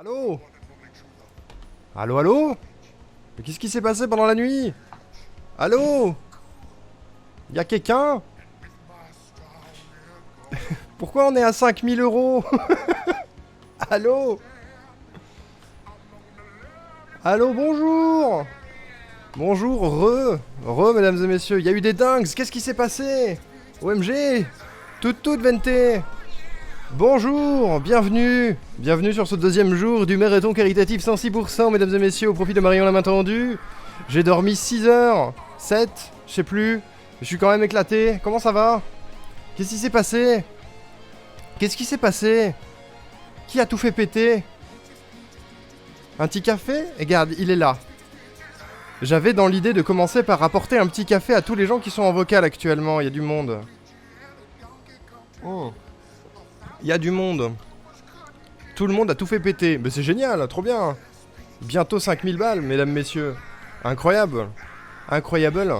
Allô? Allô, allô? Mais qu'est-ce qui s'est passé pendant la nuit? Allô? Y'a quelqu'un? Pourquoi on est à 5000 euros? Allô? Allô, bonjour? Bonjour, mesdames et messieurs. Il y a eu des dingues, qu'est-ce qui s'est passé? OMG? Toute Vente. Bonjour, bienvenue sur ce deuxième jour du marathon caritatif 106%, mesdames et messieurs, au profit de Marion la main tendue. J'ai dormi 6 heures, 7, je sais plus, je suis quand même éclaté. Comment ça va? Qu'est-ce qui s'est passé? Qu'est-ce qui s'est passé? Qui a tout fait péter? Un petit café? Et regarde, il est là. J'avais dans l'idée de commencer par apporter un petit café à tous les gens qui sont en vocal actuellement, il y a du monde. Oh. Il y a du monde. Tout le monde a tout fait péter. Mais c'est génial, trop bien. Bientôt 5000 balles, mesdames, messieurs. Incroyable. Incroyable.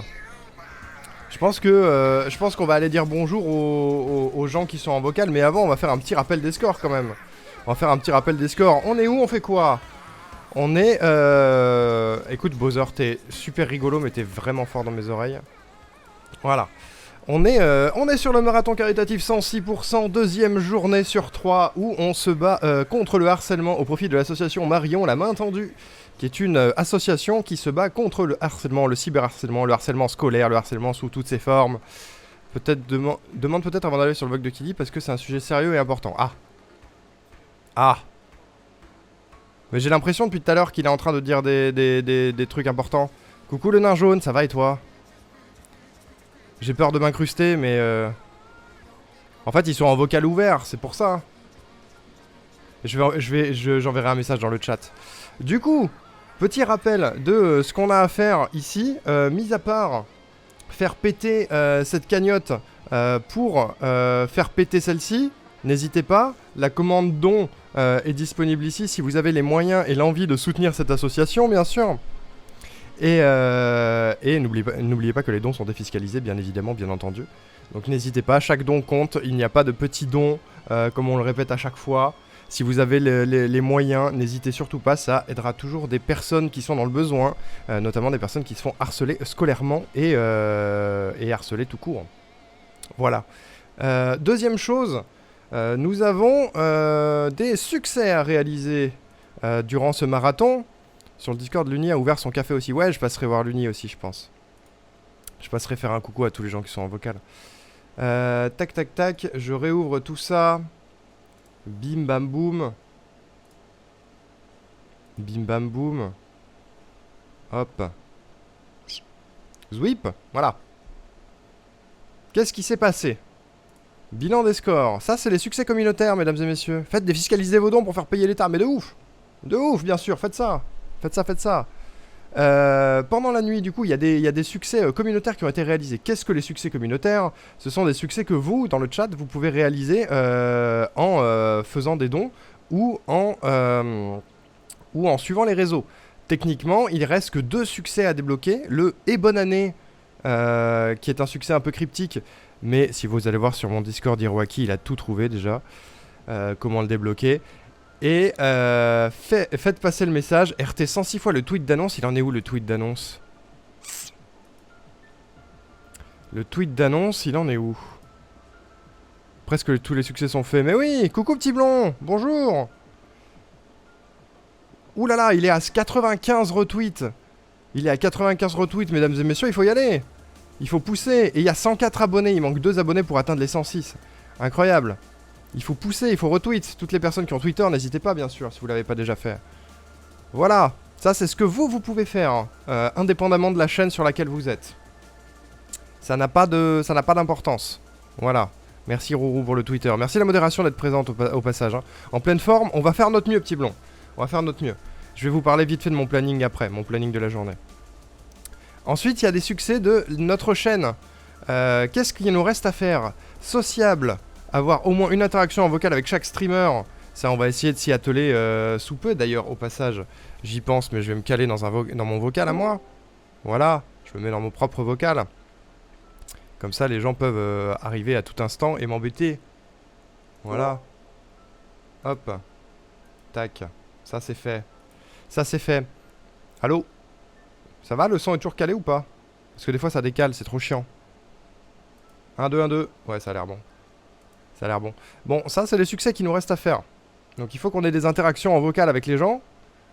Je pense qu'on va aller dire bonjour aux gens qui sont en vocal. Mais avant, on va faire un petit rappel des scores quand même. On va faire un petit rappel des scores. On est où? On fait quoi? On est... Écoute, Bowser, t'es super rigolo, mais t'es vraiment fort dans mes oreilles. Voilà. On est sur le marathon caritatif 106%, deuxième journée sur 3, où on se bat contre le harcèlement au profit de l'association Marion la main tendue, qui est une association qui se bat contre le harcèlement, le cyberharcèlement, le harcèlement scolaire, le harcèlement sous toutes ses formes. Demande peut-être avant d'aller sur le blog de Kili, parce que c'est un sujet sérieux et important. Ah. Mais j'ai l'impression depuis tout à l'heure qu'il est en train de dire des trucs importants. Coucou le nain jaune, ça va et toi? J'ai peur de m'incruster, mais... En fait, ils sont en vocal ouvert, c'est pour ça. J'enverrai un message dans le chat. Du coup, petit rappel de ce qu'on a à faire ici. Mis à part faire péter cette cagnotte pour faire péter celle-ci, n'hésitez pas. La commande don est disponible ici si vous avez les moyens et l'envie de soutenir cette association, bien sûr. Et n'oubliez pas que les dons sont défiscalisés, bien évidemment, bien entendu. Donc n'hésitez pas, chaque don compte, il n'y a pas de petits dons, comme on le répète à chaque fois. Si vous avez les moyens, n'hésitez surtout pas, ça aidera toujours des personnes qui sont dans le besoin, notamment des personnes qui se font harceler scolairement et harceler tout court. Voilà. Deuxième chose, nous avons des succès à réaliser durant ce marathon. Sur le Discord, Luni a ouvert son café aussi. Ouais, je passerai voir Luni aussi, je pense. Je passerai faire un coucou à tous les gens qui sont en vocal. Tac, tac, tac. Je réouvre tout ça. Bim, bam, boum. Bim, bam, boum. Hop. Zwip. Voilà. Qu'est-ce qui s'est passé? Bilan des scores. Ça, c'est les succès communautaires, mesdames et messieurs. Faites défiscaliser vos dons pour faire payer l'État. Mais de ouf. De ouf, bien sûr. Faites ça. Faites ça. Pendant la nuit, du coup, il y a des succès communautaires qui ont été réalisés. Qu'est-ce que les succès communautaires? Ce sont des succès que vous, dans le chat, vous pouvez réaliser en faisant des dons ou en suivant les réseaux. Techniquement, il reste que 2 succès à débloquer. Le « Et bonne année », qui est un succès un peu cryptique, mais si vous allez voir sur mon Discord, Hiroaki, il a tout trouvé déjà. Comment le débloquer. Et faites passer le message. RT 106 fois le tweet d'annonce. Il en est où le tweet d'annonce? Le tweet d'annonce, il en est où? Presque tous les succès sont faits. Mais oui, coucou petit blond. Bonjour. Ouh là là, il est à 95 retweets. Il est à 95 retweets, mesdames et messieurs, il faut y aller. Il faut pousser. Et il y a 104 abonnés. Il manque 2 abonnés pour atteindre les 106. Incroyable. Il faut pousser, il faut retweet. Toutes les personnes qui ont Twitter, n'hésitez pas, bien sûr, si vous l'avez pas déjà fait. Voilà. Ça, c'est ce que vous pouvez faire, indépendamment de la chaîne sur laquelle vous êtes. Ça n'a pas d'importance. Voilà. Merci Rourou pour le Twitter. Merci la modération d'être présente au passage. Hein. En pleine forme, on va faire notre mieux, petit blond. On va faire notre mieux. Je vais vous parler vite fait de mon planning après, mon planning de la journée. Ensuite, il y a des succès de notre chaîne. Qu'est-ce qu'il nous reste à faire? Sociable. Avoir au moins une interaction en vocal avec chaque streamer. Ça, on va essayer de s'y atteler sous peu. D'ailleurs, au passage, j'y pense, mais je vais me caler dans mon vocal à moi. Voilà, je me mets dans mon propre vocal. Comme ça, les gens peuvent arriver à tout instant et m'embêter. Voilà. Hop. Tac. Ça c'est fait. Ça c'est fait. Allô? Ça va, le son est toujours calé ou pas? Parce que des fois ça décale, c'est trop chiant. 1, 2, 1, 2. Ouais, ça a l'air bon. Ça a l'air bon. Bon, ça c'est les succès qu'il nous reste à faire. Donc il faut qu'on ait des interactions en vocal avec les gens.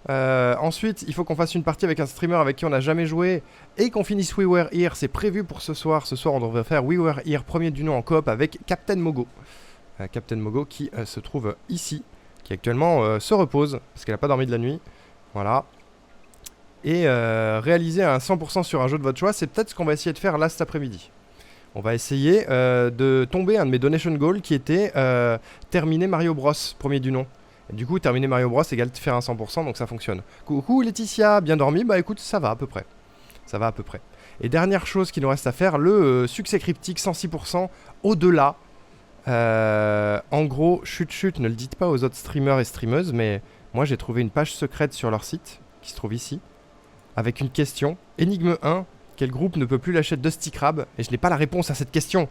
Ensuite, il faut qu'on fasse une partie avec un streamer avec qui on n'a jamais joué. Et qu'on finisse We Were Here. C'est prévu pour ce soir. Ce soir, on devrait faire We Were Here, premier du nom en coop avec Captain Mogo. Captain Mogo qui se trouve ici. Qui actuellement se repose. Parce qu'elle n'a pas dormi de la nuit. Voilà. Et réaliser un 100% sur un jeu de votre choix, c'est peut-être ce qu'on va essayer de faire là cet après-midi. On va essayer de tomber un de mes donation goals qui était terminer Mario Bros, premier du nom. Et du coup, terminer Mario Bros égale faire un 100%, donc ça fonctionne. Coucou Laetitia, bien dormi? Bah écoute, ça va à peu près. Ça va à peu près. Et dernière chose qu'il nous reste à faire, le succès cryptique 106% au-delà. En gros, chut, ne le dites pas aux autres streamers et streameuses, mais moi j'ai trouvé une page secrète sur leur site, qui se trouve ici, avec une question. Énigme 1, quel groupe ne peut plus lâcher Dusty Crab? Et je n'ai pas la réponse à cette question.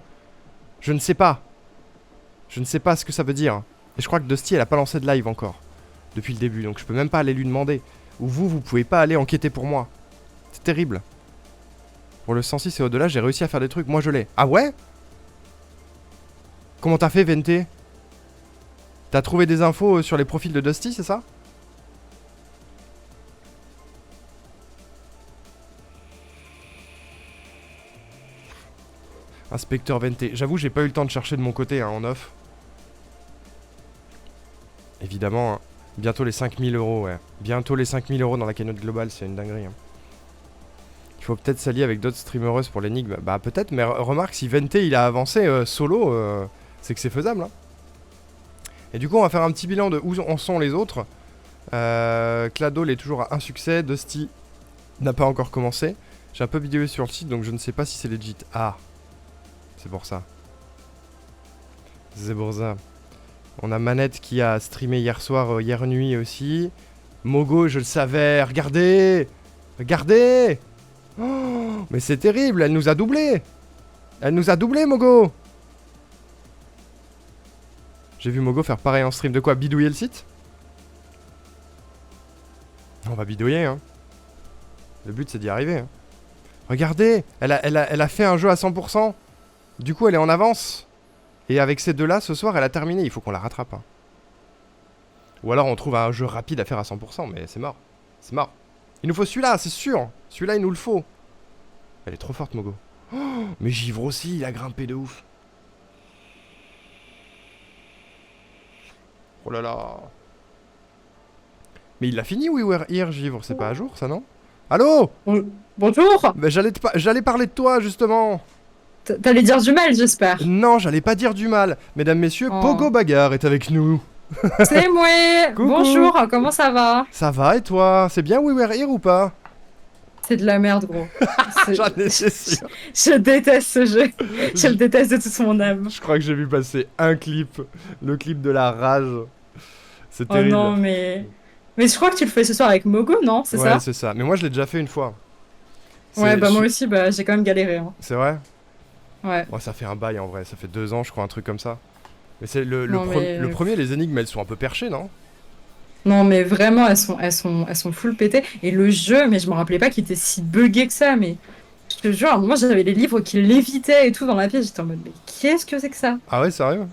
Je ne sais pas. Je ne sais pas ce que ça veut dire. Et je crois que Dusty, elle a pas lancé de live encore. Depuis le début, donc je peux même pas aller lui demander. Ou vous pouvez pas aller enquêter pour moi. C'est terrible. Pour le 106 et au-delà, j'ai réussi à faire des trucs. Moi, je l'ai. Ah ouais? Comment t'as fait, Vente? T'as trouvé des infos sur les profils de Dusty, c'est ça? Inspecteur Vente. J'avoue, j'ai pas eu le temps de chercher de mon côté, hein, en off. Évidemment, hein. Bientôt les 5000 euros, ouais. Bientôt les 5000 euros dans la cagnotte globale, c'est une dinguerie. Hein. Il faut peut-être s'allier avec d'autres streamereuses pour l'énigme. Bah peut-être, mais remarque, si Vente il a avancé solo, c'est que c'est faisable. Hein. Et du coup, on va faire un petit bilan de où en sont les autres. Clado, il est toujours à un succès. Dusty n'a pas encore commencé. J'ai un peu vidéo sur le site, donc je ne sais pas si c'est legit. Ah, c'est pour ça. C'est pour ça. On a Manette qui a streamé hier soir, hier nuit aussi. Mogo, je le savais. Regardez! Regardez! Oh, mais c'est terrible, elle nous a doublé! Elle nous a doublé, Mogo! J'ai vu Mogo faire pareil en stream. De quoi? Bidouiller le site? On va bidouiller, hein. Le but, c'est d'y arriver. Hein. Regardez! Elle a fait un jeu à 100%. Du coup, elle est en avance. Et avec ces deux-là, ce soir, elle a terminé. Il faut qu'on la rattrape. Hein. Ou alors, on trouve un jeu rapide à faire à 100%. Mais c'est mort. C'est mort. Il nous faut celui-là, c'est sûr. Celui-là, il nous le faut. Elle est trop forte, Mogo. Oh, mais Givre aussi, il a grimpé de ouf. Oh là là. Mais il l'a fini, We Were Here, Givre. C'est pas à jour, ça, non? Allô? Bonjour. Bah, j'allais parler de toi, justement. T'allais dire du mal, j'espère. Non, j'allais pas dire du mal. Mesdames, messieurs, Oh. Pogo Bagarre est avec nous. C'est moi. Coucou. Bonjour, comment ça va? Ça va et toi? C'est bien We Were Here ou pas? C'est de la merde, gros. J'en étais sûr. Je déteste ce jeu. Je le déteste de toute mon âme. Je crois que j'ai vu passer un clip. Le clip de la rage. C'est Oh terrible. non, mais je crois que tu le fais ce soir avec Mogo, non? C'est ouais, ça? c'est ça. Mais moi, je l'ai déjà fait une fois. Ouais, bah moi aussi, bah j'ai quand même galéré. Hein. C'est vrai? Ouais. Ouais, ça fait un bail en vrai. Ça fait 2 ans, je crois, un truc comme ça. Mais c'est le premier, les énigmes, elles sont un peu perchées, non? Non, mais vraiment, elles sont full pétées. Et le jeu, mais je me rappelais pas qu'il était si buggé que ça. Mais je te jure, moi j'avais les livres qui lévitaient et tout dans la pièce. J'étais en mode, mais qu'est-ce que c'est que ça? Ah ouais, sérieux?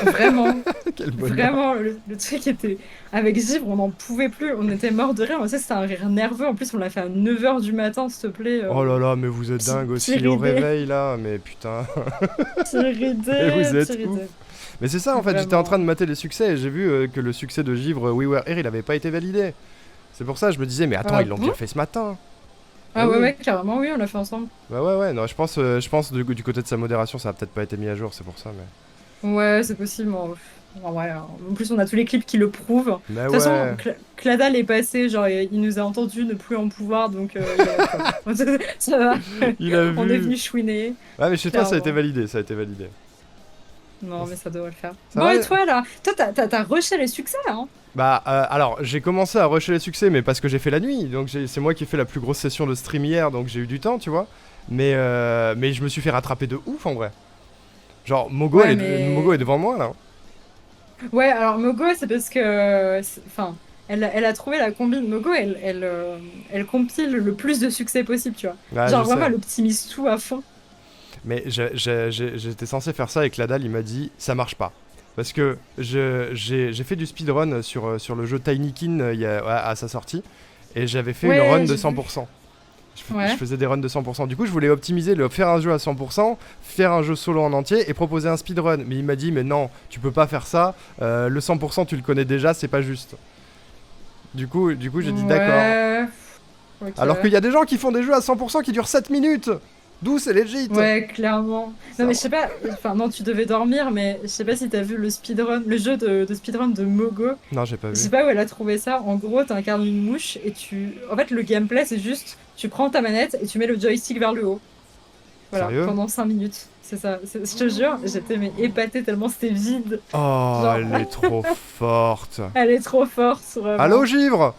Vraiment. Quel bonheur. Vraiment, le truc était. Avec Givre, on n'en pouvait plus. On était mort de rire. On sait, c'était un rire nerveux. En plus, on l'a fait à 9h du matin, s'il te plaît. Oh là là, mais vous êtes dingue aussi Petit au ridé. réveil là. Mais putain. Ridé, vous êtes ridé. ouf. Mais c'est ça en fait, j'étais en Vraiment. train de mater les succès et j'ai vu que le succès de Givre We Were Here il avait pas été validé. C'est pour ça je me disais mais attends Ah ils l'ont bon bien fait ce matin. Ah oui. ouais, carrément, oui, on l'a fait ensemble. Bah ouais non je pense du côté de sa modération ça a peut-être pas été mis à jour c'est pour ça mais. Ouais, c'est possible. Ouais, en plus, on a tous les clips qui le prouvent. Mais De toute façon, ouais. Cladal est passé, genre, il nous a entendu ne plus en pouvoir, donc ça va. Il a On vu. est venu chouiner. Ah mais chez toi ça a été Clairement. validé, ça a été validé. Non, mais ça devrait le faire. Ça Bon, va, et toi, là? Toi, t'as rushé les succès, hein? Bah alors j'ai commencé à rusher les succès mais parce que j'ai fait la nuit donc c'est moi qui ai fait la plus grosse session de stream hier donc j'ai eu du temps tu vois. Mais je me suis fait rattraper de ouf en vrai. Genre Mogo, Ouais, Mogo est devant moi là. Ouais, alors Mogo, c'est parce que. Enfin, elle a trouvé la combi de Mogo, elle compile le plus de succès possible, tu vois. Ouais, Genre je vraiment, sais. elle optimise tout à fond. Mais j'étais censé faire ça avec Ladal, il m'a dit ça marche pas. Parce que j'ai fait du speedrun sur le jeu Tinykin à sa sortie, et j'avais fait une Ouais, run de j'ai vu. 100%. Ouais. Je faisais des runs de 100%. Du coup, je voulais optimiser, faire un jeu à 100%, faire un jeu solo en entier et proposer un speedrun. Mais il m'a dit, mais non, tu peux pas faire ça. Le 100%, tu le connais déjà, c'est pas juste. Du coup j'ai dit d'accord. Ouais. Ok. Alors qu'il y a des gens qui font des jeux à 100% qui durent 7 minutes. D'où c'est legit. Ouais, clairement. Ça Non, mais va. je sais pas, enfin, non, tu devais dormir, mais je sais pas si t'as vu le speedrun, le jeu de speedrun de Mogo. Non, j'ai pas Je vu. sais pas où elle a trouvé ça. En gros, t'incarnes une mouche et tu. En fait, le gameplay, c'est juste, tu prends ta manette et tu mets le joystick vers le haut. Voilà, Sérieux? pendant 5 minutes. C'est ça. Je te jure, j'étais mais épatée tellement c'était vide. Oh, Genre, elle est trop forte. elle est trop forte, Allô, vraiment. Givre?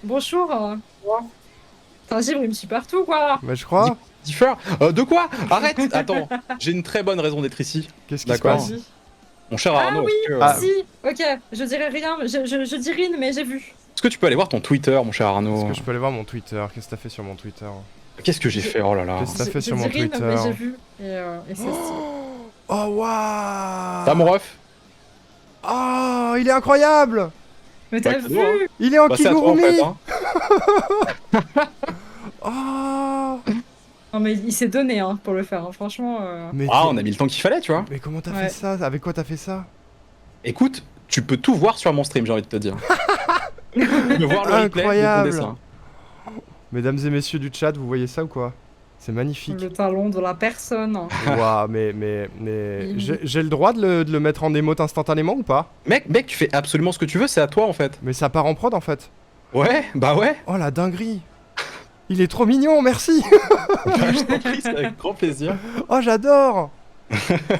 Bonjour. Putain, Givre, il me suit partout, quoi. Mais je crois. Differ De quoi? Arrête! Attends, j'ai une très bonne raison d'être ici. Qu'est-ce qui se D'accord. passe? Vas-y. Mon cher Ah Arnaud, oui, Ah. si. Ok, je dirais rien. Je dis rien, mais j'ai vu. est-ce que tu peux aller voir ton Twitter, mon cher Est-ce Arnaud? que je peux aller voir mon Twitter? Qu'est-ce que t'as fait sur mon Twitter? Qu'est-ce que j'ai fait? Oh là là. Qu'est-ce que t'as fait Je sur dis mon rien, Twitter? mais j'ai vu. Et c'est stylé. Oh, waouh! T'as mon ref? Oh, il est incroyable! Mais t'as Bah, vu? cadeau, hein. Il est en Bah, c'est à toi en kigurumi! fait, hein. Oh! Non, mais il s'est donné hein, pour le faire. Hein. Franchement. Mais, Ah, on a mis le temps qu'il fallait, tu vois. mais comment t'as Ouais. fait ça? Avec quoi t'as fait ça? Écoute, tu peux tout voir sur mon stream, j'ai envie de te dire. Tu peux voir le replay de ton Incroyable. dessin. Mesdames et messieurs du chat, vous voyez ça ou quoi? C'est magnifique. Le talon de la personne. Waouh, mais j'ai le droit de le mettre en émote instantanément ou pas? Mec, tu fais absolument ce que tu veux, c'est à toi en fait. Mais ça part en prod en fait. Ouais, bah ouais. Oh la dinguerie! Il est trop mignon, merci! Bah, je t'en prie, c'est avec grand plaisir. Oh j'adore!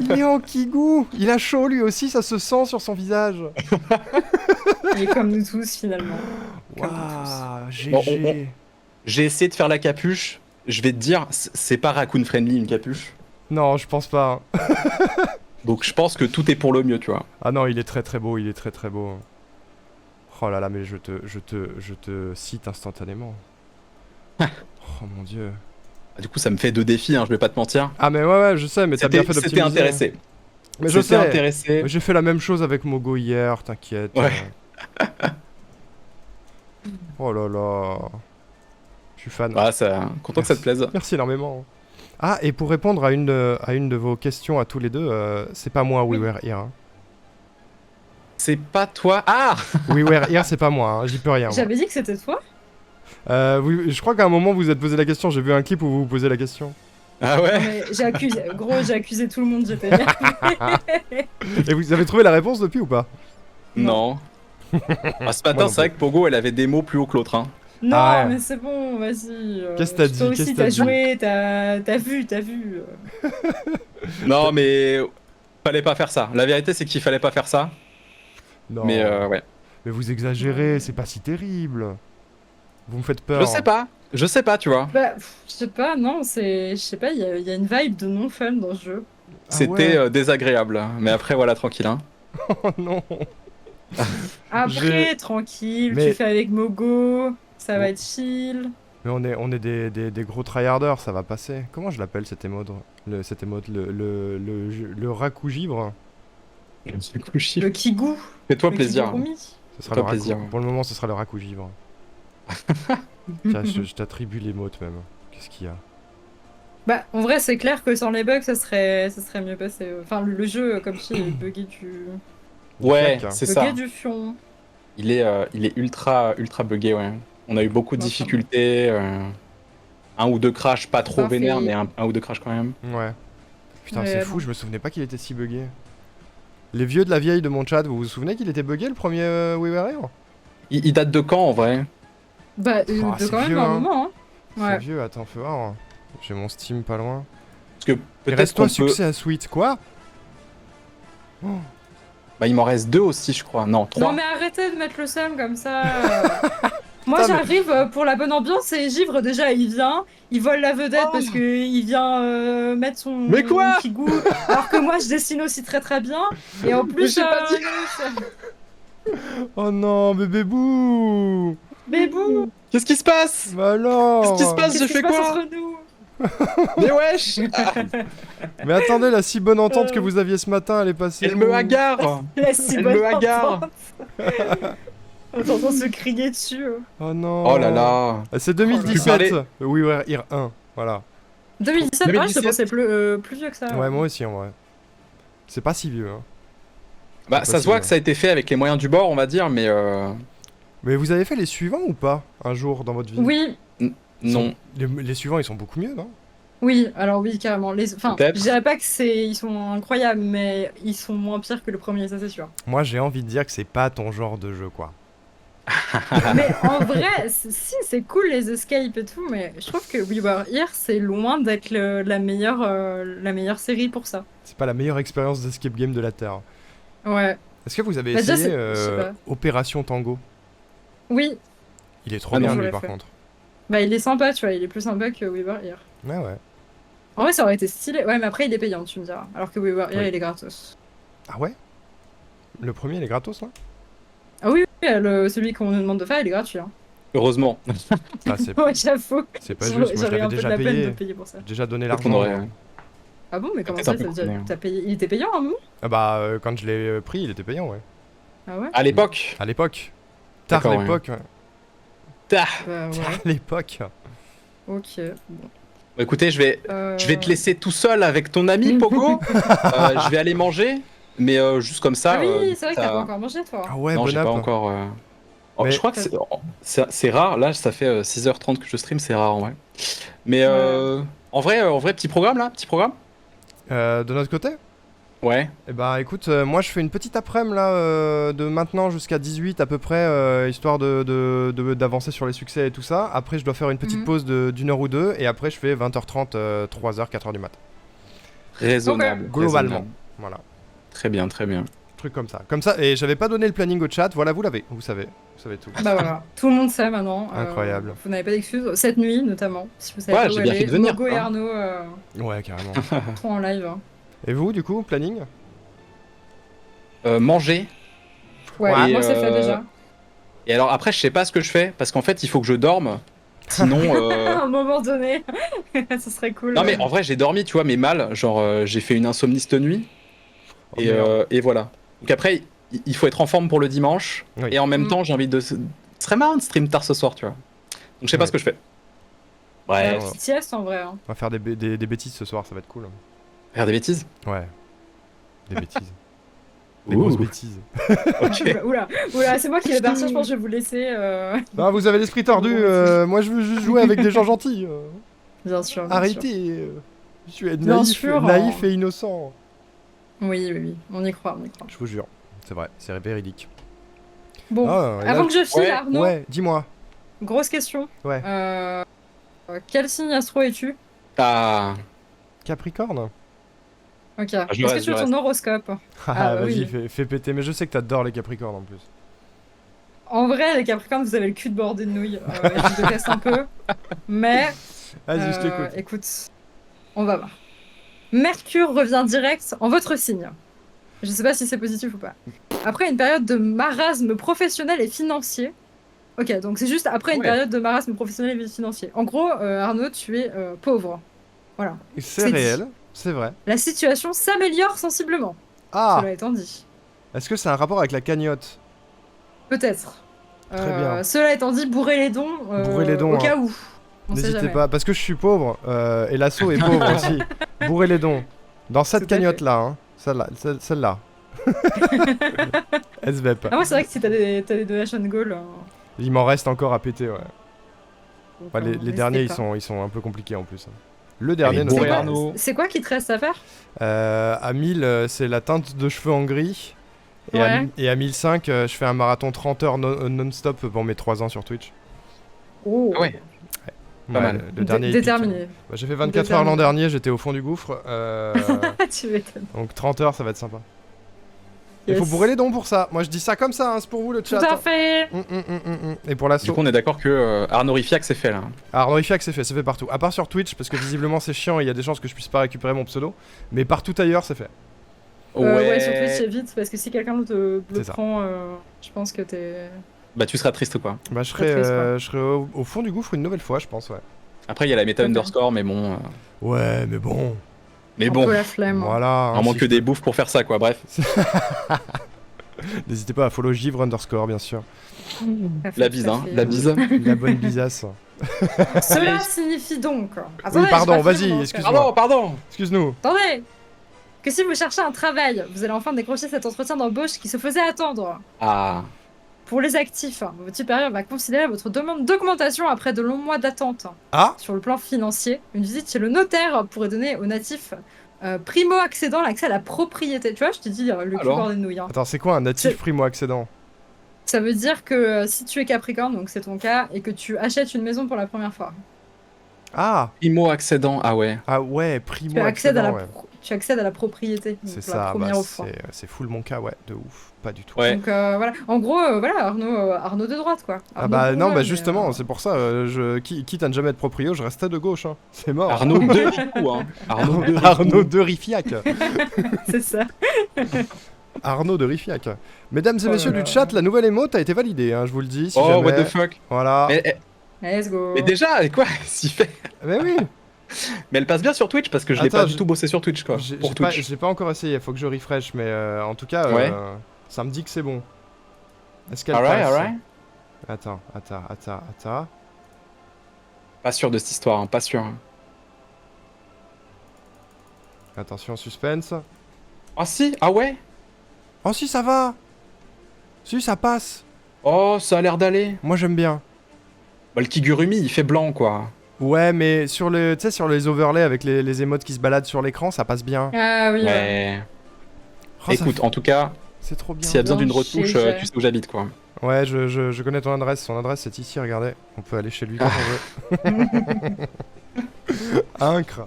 Il est en kigou! Il a chaud lui aussi, ça se sent sur son visage. Il est comme nous tous finalement. Comme nous Waouh, GG. Bon, J'ai essayé de faire la capuche. Je vais te dire, c'est pas raccoon friendly une capuche. Non, je pense pas. Donc je pense que tout est pour le mieux, tu vois. Ah non, il est très très beau, il est très très beau. Oh là là, mais je te cite instantanément. Oh mon dieu. Du coup, ça me fait 2 défis, hein, je vais pas te mentir. Ah mais ouais, je sais, mais t'as bien fait C'était d'optimiser. intéressé. Mais je C'était sais. intéressé. Mais j'ai fait la même chose avec Mogo hier, t'inquiète. Ouais. Oh là là. Je suis fan. Ah, ça... Content que ça te plaise. Merci énormément. Ah, et pour répondre à une de vos questions à tous les deux, c'est pas moi, We Were Here. Hein. C'est pas toi. Ah! We Were Here, c'est pas moi, hein, j'y peux rien. moi. J'avais dit que c'était toi. Je crois qu'à un moment vous vous êtes posé la question, j'ai vu un clip où vous vous posez la question. Ah Non, ouais? mais j'ai accusé tout le monde. J'étais. Et vous avez trouvé la réponse depuis ou pas? Non. Ah, ce Moi matin, non c'est vrai que Pogo, elle avait des mots plus haut que l'autre. Hein. Non, Ah ouais. mais c'est bon, vas-y. Qu'est-ce que t'as dit? Toi Qu'est-ce aussi, que t'as t'as dit joué, t'as vu. Non, mais fallait pas faire ça. La vérité, c'est qu'il fallait pas faire ça. Non. Mais ouais. Mais vous exagérez, c'est pas si terrible. Vous me faites peur. Je sais pas, tu vois. Bah, je sais pas, non, je sais pas, il y a une vibe de non-fun dans ce jeu. Ah C'était ouais. désagréable. Mais après, voilà, tranquille. Hein. Oh non. Après, tranquille, Mais- tu fais avec Mogo, ça va Bon. être chill. Mais on est des gros tryharders, ça va passer. Comment je l'appelle cet émode? Cet émode, le racougivre. Le Kigou, Fais-toi le plaisir. Kigurumi. Ce sera Fais-toi le plaisir. Pour le moment, ce sera le racougivre. Tiens, je t'attribue l'émote même. Qu'est-ce qu'il y a? Bah, en vrai, c'est clair que sans les bugs, ça serait mieux passé. Enfin, le jeu, comme si il est bugué Ouais, Fiac, hein. c'est ça. bugué du fion. Il est ultra buggé, ouais. On a eu beaucoup de Ouais, difficultés. Un ou deux crashs, pas trop Ça fait- vénères, mais un ou deux crashs quand même. Ouais. Putain, Ouais, c'est bon. fou, je me souvenais pas qu'il était si buggé. Les vieux de la vieille de mon chat, vous vous souvenez qu'il était buggé le premier We Were Here? Il date de quand en vrai? Bah, Ah, de c'est quand même vieux, un hein. moment, hein. C'est Ouais. vieux, attends, fais voir. J'ai mon Steam pas loin. Parce que Et peut-être reste-toi qu'on peut... succès à Sweet, quoi? Oh. Bah il m'en reste 2 aussi, je crois. Non, 3. Non, mais arrêtez de mettre le seum comme ça. Moi, Putain, mais- j'arrive pour la bonne ambiance et Givre, déjà, il vient, il vole la vedette parce qu'il vient mettre son Mais quoi Kigou, alors que moi, je dessine aussi très très bien. Et en plus, j'ai pas dit- Oh non, bébé bou. Bébou, Qu'est-ce qui se passe? Bah alors. Qu'est-ce qui se passe? qu'est-ce Je qui fais se passe quoi? entre nous? Mais wesh! Mais attendez, la si bonne entente que vous aviez ce matin, elle est passée. Elle me où hagarre! La si Elle bonne me hagarre. entente. On t'entend se crier dessus. Oh non. Oh là là! Ah, c'est Tu 2017. parlais- We Were Here 1. Voilà. 2017, ah, je te 2017. pensais plus vieux que ça. Ouais, moi aussi en vrai. C'est pas si vieux. Hein. Bah, ça se voit que ça a été fait avec les moyens du bord, on va dire, mais Mais vous avez fait les suivants ou pas un jour dans votre vie? Oui, non. Les suivants, ils sont beaucoup mieux, non? oui, alors oui, carrément. Enfin, Peut-être. je dirais pas que ils sont incroyables, mais ils sont moins pires que le premier, ça c'est sûr. Moi, j'ai envie de dire que c'est pas ton genre de jeu, quoi. Mais en vrai, si, c'est cool les escapes et tout, mais je trouve que We Were Here, c'est loin d'être la meilleure série pour ça. C'est pas la meilleure expérience d'escape game de la Terre. Ouais. Est-ce que vous avez Bah, déjà, essayé je sais pas. Opération Tango? Oui, Il est trop Ah non, bien, je lui, l'ai par fait. contre. bah il est sympa, tu vois, il est plus sympa que We Were Here. Ouais, ouais. En vrai, ça aurait été stylé. Ouais, mais après, il est payant, tu me diras. Alors que We Were Here, Oui. il est gratos. Ah ouais? Le premier, il est gratos, là? Ah oui, oui, celui qu'on nous demande de faire, il est gratuit. Hein. Heureusement. Ah, c'est Ouais, j'avoue. c'est pas juste, moi je J'aurais l'avais un peu de déjà la peine de payé. payer pour ça. J'ai déjà donné Peut-être qu'on l'argent. aurait- Ah bon, mais comment Peut-être ça, un peu ça veut dire coûté. t'as payé... Il était payant à un moment? Ah bah, quand je l'ai pris, il était payant, ouais. Ah ouais? À l'époque. À l'époque. Tard D'accord, l'époque. Ouais. Ah. Bah ouais, Tard l'époque. ok. Bon. Bah, écoutez, je vais te laisser tout seul avec ton ami Pogo. Je vais aller manger, mais juste comme ça. Ah oui, c'est vrai que ça- t'as pas encore mangé, toi. Ah ouais, non, bon j'ai app. pas encore. Oh, Mais- je crois que c'est rare. Là, ça fait 6h30 que je stream, c'est rare en vrai. Mais en vrai, petit programme là, petit programme. De notre côté? Ouais. Eh bah écoute, moi je fais une petite après-midi là, de maintenant jusqu'à 18 à peu près, histoire d'avancer sur les succès et tout ça. Après je dois faire une petite Mhm. pause d'une heure ou deux, et après je fais 20h30, 3h, 4h du mat. Raisonnable. Globalement. raisonnable. Voilà. Très bien, très bien. Truc comme ça. Comme ça, et j'avais pas donné le planning au chat, voilà, vous l'avez, vous savez tout. Bah voilà, tout le monde sait maintenant. Incroyable. Vous n'avez pas d'excuses. Cette nuit, notamment. Si vous savez Ouais, pas j'ai où bien aller, fait de venir, Mogo et hein. Arnaud Ouais, carrément. sont en live. Hein. Et vous, du coup, planning? Manger. Ouais, Et, moi c'est fait déjà. Et alors après, je sais pas ce que je fais parce qu'en fait, il faut que je dorme. Sinon. À un moment donné, ça serait cool. Non mais en vrai, j'ai dormi, tu vois, mais mal. Genre, j'ai fait une insomnie cette nuit. Oh, merde. Et voilà. Donc après, il faut être en forme pour le dimanche. Oui. Et en même Mm. temps, j'ai envie de. Ce serait marrant de stream tard ce soir, tu vois. Donc je sais pas Ouais. ce que je fais. Ouais, Bref, petite sieste en vrai. Hein. On va faire des bêtises ce soir, ça va être cool. faire des bêtises. Ouais. Des bêtises. Des Ouh. grosses bêtises. Ok. Oula, c'est moi qui vais partir, je pense que je vais vous laisser. Non, vous avez l'esprit tordu, moi je veux juste jouer avec des gens gentils. Bien sûr. bien sûr. Arrêtez. Je suis Bien naïf, sûr, naïf hein. et innocent. Oui, oui, oui, on y croit, on y croit. Je vous jure, c'est vrai, c'est véridique. Bon, Ah, et là, avant que je file, Ouais, Arnaud, Ouais, dis-moi. grosse question. Ouais. Quel signe astro es-tu? Ah. Capricorne. Ok. je Est-ce que reste, tu je as ton reste. horoscope? Ah, bah vas-y, oui. fais péter. Mais je sais que t'adores les Capricornes en plus. En vrai, les Capricornes, vous avez le cul de bordé de nouilles. Je déteste un peu. Mais. Vas-y, je t'écoute. Écoute, on va voir. Mercure revient direct en votre signe. Je sais pas si c'est positif ou pas. Après une période de marasme professionnel et financier. Ok, donc c'est juste après une Ouais. période de marasme professionnel et financier. En gros, Arnaud, tu es pauvre. Voilà. C'est c'est dit. réel, c'est vrai. La situation s'améliore sensiblement. Ah, Cela étant dit. est-ce que c'est un rapport avec la cagnotte? Peut-être. Très bien. Cela étant dit, bourrez les dons. Bourrez les dons, Au cas hein. où. On sait N'hésitez jamais. pas, parce que je suis pauvre, et l'assaut est pauvre aussi. Bourrez les dons. Dans cette Tout à fait. cagnotte-là, hein. Celle-là. SVEP. Ah, moi, c'est vrai que si t'as des donations goal. Il m'en reste encore à péter, ouais. donc, Ouais, les n'hésitez derniers, pas. ils sont un peu compliqués en plus. Le dernier, Allez, C'est bourrez notamment. quoi, Arnaud. c'est quoi qui te reste à faire? À 1000, c'est la teinte de cheveux en gris. Et, Ouais. et à 1005, je fais un marathon 30 heures non-stop pour mes 3 ans sur Twitch. Oh. Ah ouais. Pas mal. Le dernier épique. Déterminé. Bah, j'ai fait 24 heures l'an dernier, j'étais au fond du gouffre. Tu m'étonnes. Donc 30 heures, ça va être sympa. Il Yes. faut bourrer les dons pour ça. Moi je dis ça comme ça, hein, c'est pour vous le Tout chat. à fait. Et pour Du l'assaut. coup, on est d'accord que Arnaud Rifiac c'est fait là. Alors Norifiac c'est fait partout. À part sur Twitch, parce que visiblement c'est chiant et il y a des chances que je puisse pas récupérer mon pseudo. Mais partout ailleurs c'est fait. Ouais, sur Twitch, évite, parce que si quelqu'un te C'est le ça. prend, je pense que t'es... Bah, tu seras triste quoi. Bah, je Très triste, quoi. serais au fond du gouffre une nouvelle fois, je pense, ouais. Après, il y a la méta Ok. underscore, mais bon. Ouais, mais bon. Mais Un bon, peu la flemme. Voilà. hein, à moins si que je des bouffes pour faire ça quoi, bref. N'hésitez pas à follow Givre underscore, bien sûr. Tout à fait, La tout bise, à hein, fait. la bise. La bonne bisasse. Cela signifie donc... Oui, Attendez, pardon, j'ai pas fini vas-y, mon excuse-moi. Pardon, pardon. Excuse-nous. Attendez, que si vous cherchez un travail, vous allez enfin décrocher cet entretien d'embauche qui se faisait attendre. Ah, Pour les actifs, votre supérieur va considérer votre demande d'augmentation après de longs mois d'attente. Ah, Sur le plan financier, une visite chez le notaire pourrait donner aux natifs primo-accédants l'accès à la propriété. Tu vois, je te dis le cul Alors bordé de nouilles. Hein. attends, c'est quoi un natif C'est- primo-accédant? Ça veut dire que si tu es Capricorne, donc c'est ton cas, et que tu achètes une maison pour la première fois, Ah, primo accédant, ah ouais. ah ouais, tu accèdes à primo-accédant, la, ouais. tu accèdes à la propriété. Donc C'est pour la ça, première bah, fois. c'est full mon cas, ouais, de ouf. Pas du tout. Ouais. Donc voilà. En gros, voilà, Arnaud de droite, quoi. Ah Arnaud bah bourgeois, non, bah mais, justement, c'est pour ça, quitte à ne jamais être proprio, je restais de gauche, hein. C'est mort. Arnaud de Ricou, hein. Arnaud de Ricou. Arnaud de Rifiac. c'est ça. Arnaud de Rifiac. Mesdames et Oh messieurs là du là. chat, la nouvelle émote a été validée, hein, je vous le dis. Si Oh, jamais... what the fuck. Voilà. Let's go. Mais déjà, quoi s'y fait. Mais oui, Mais elle passe bien sur Twitch parce que je l'ai Attends, pas du tout bossé sur Twitch quoi. j'ai Pour pas, Twitch. j'ai pas encore essayé, faut que je refresh, mais en tout cas, Ouais. ça me dit que c'est bon. Est-ce qu'elle Alright, passe alright. Attends. Pas sûr de cette histoire, hein, pas sûr. Attention, suspense. Ah si, ah ouais. Oh si, ça va. Si, ça passe. Oh, ça a l'air d'aller. Moi, j'aime bien. Bah, le Kigurumi, il fait blanc quoi. Ouais, mais sur le, tu sais, sur les overlays avec les émotes qui se baladent sur l'écran, ça passe bien. Ah oui, ouais. Ouais. Oh, ça Écoute, fait- en tout cas, c'est trop bien. s'il y a besoin d'une Bien retouche, chez- tu sais où j'habite quoi. Ouais, je connais ton adresse. Son adresse, c'est ici, regardez. On peut aller chez lui quand on veut. Incre.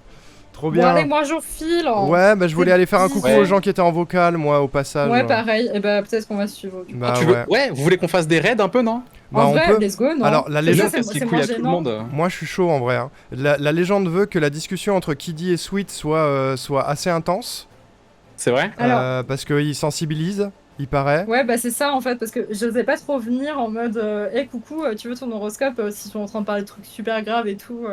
Trop Bon, bien. allez, moi, je file. Ouais, bah je voulais aller faire un coucou Ouais. aux gens qui étaient en vocal, moi, au passage. Ouais, pareil. Et bah, peut-être qu'on va se suivre. du coup. Bah Ah, tu ouais. veux... Ouais, vous voulez qu'on fasse des raids un peu, non? Bah, En on vrai, peut. let's go, non? Alors, la C'est légende- ça, Casse les c'est couilles moins à tout le gênant. monde. Moi, je suis chaud en vrai. Hein. La légende veut que la discussion entre Kiddy et Sweet soit assez intense. C'est vrai? Alors- Parce qu'ils sensibilisent, il paraît. Ouais, bah c'est ça en fait, parce que je n'osais pas trop venir en mode hey coucou, tu veux ton horoscope s'ils sont en train de parler de trucs super graves et tout.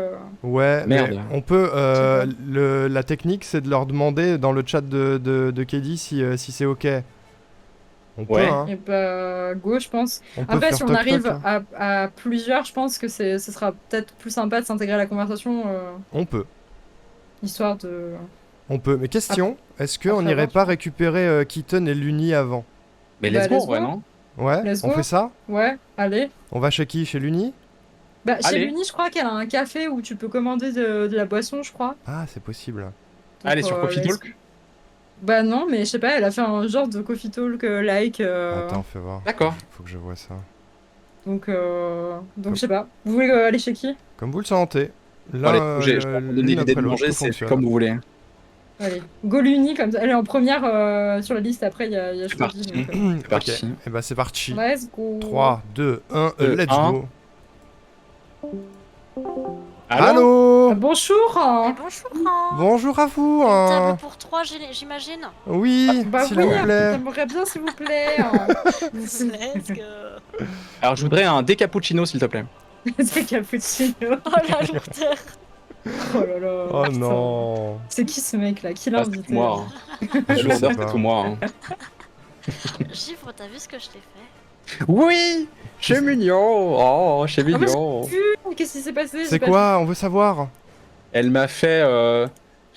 Ouais, Merde. mais on peut. Je sais La technique, c'est de leur demander dans le chat de Kiddy si c'est ok. On peut, Ouais. hein. Et bah, go, je pense. On peut Après, faire si on toc arrive toc, hein. à plusieurs, je pense que ce sera peut-être plus sympa de s'intégrer à la conversation, On peut. histoire de. On peut. Mais question, est-ce qu'on après n'irait avoir, pas récupérer Keaton et Luni avant? Mais Bah, let's go, let's en vrai, go. non? Ouais, Let's on go. fait ça? Ouais, allez. On va chez qui? Chez Luni? Bah, chez Allez. Luni, je crois qu'elle a un café où tu peux commander de la boisson, je crois. Ah, c'est possible. Donc, Allez, sur Coffee let's- Talk. Bah non, mais je sais pas, elle a fait un genre de coffee talk like. Attends, fais voir. D'accord. Faut que je vois ça. Donc je sais pas. Vous voulez aller chez qui? Comme vous le sentez. Là, Allez, je peux vous donner l'une l'idée après de l'autre, manger, tout c'est fonctionne. comme vous voulez. Allez, go Luni, comme ça. Elle est en première sur la liste, après il y a C'est Shwadi, parti. donc, C'est parti. Et bah c'est parti. let's go. 3, 2, 1, let's un. go. Allô? Allô? Bonjour. Eh, bonjour, hein. Bonjour à vous. Une hein. table pour trois, j'imagine. Oui, Bah s'il oui, vous plaît. j'aimerais bien s'il vous plaît. Let's go. Alors, je voudrais un décappuccino, s'il te plaît. C'est cappuccino. Oh la lourdeur. Oh là là. Oh putain. non. C'est qui ce mec là? Qui l'a Ah, c'est invité? moi. Hein. La Je lourdeur, sais c'est pas. tout moi. Hein. Givre, t'as vu ce que je t'ai fait? Oui! C'est mignon! Oh, c'est Ah, mais mignon! Qu'est-ce qui s'est passé? C'est quoi? On veut savoir. Elle m'a fait. Je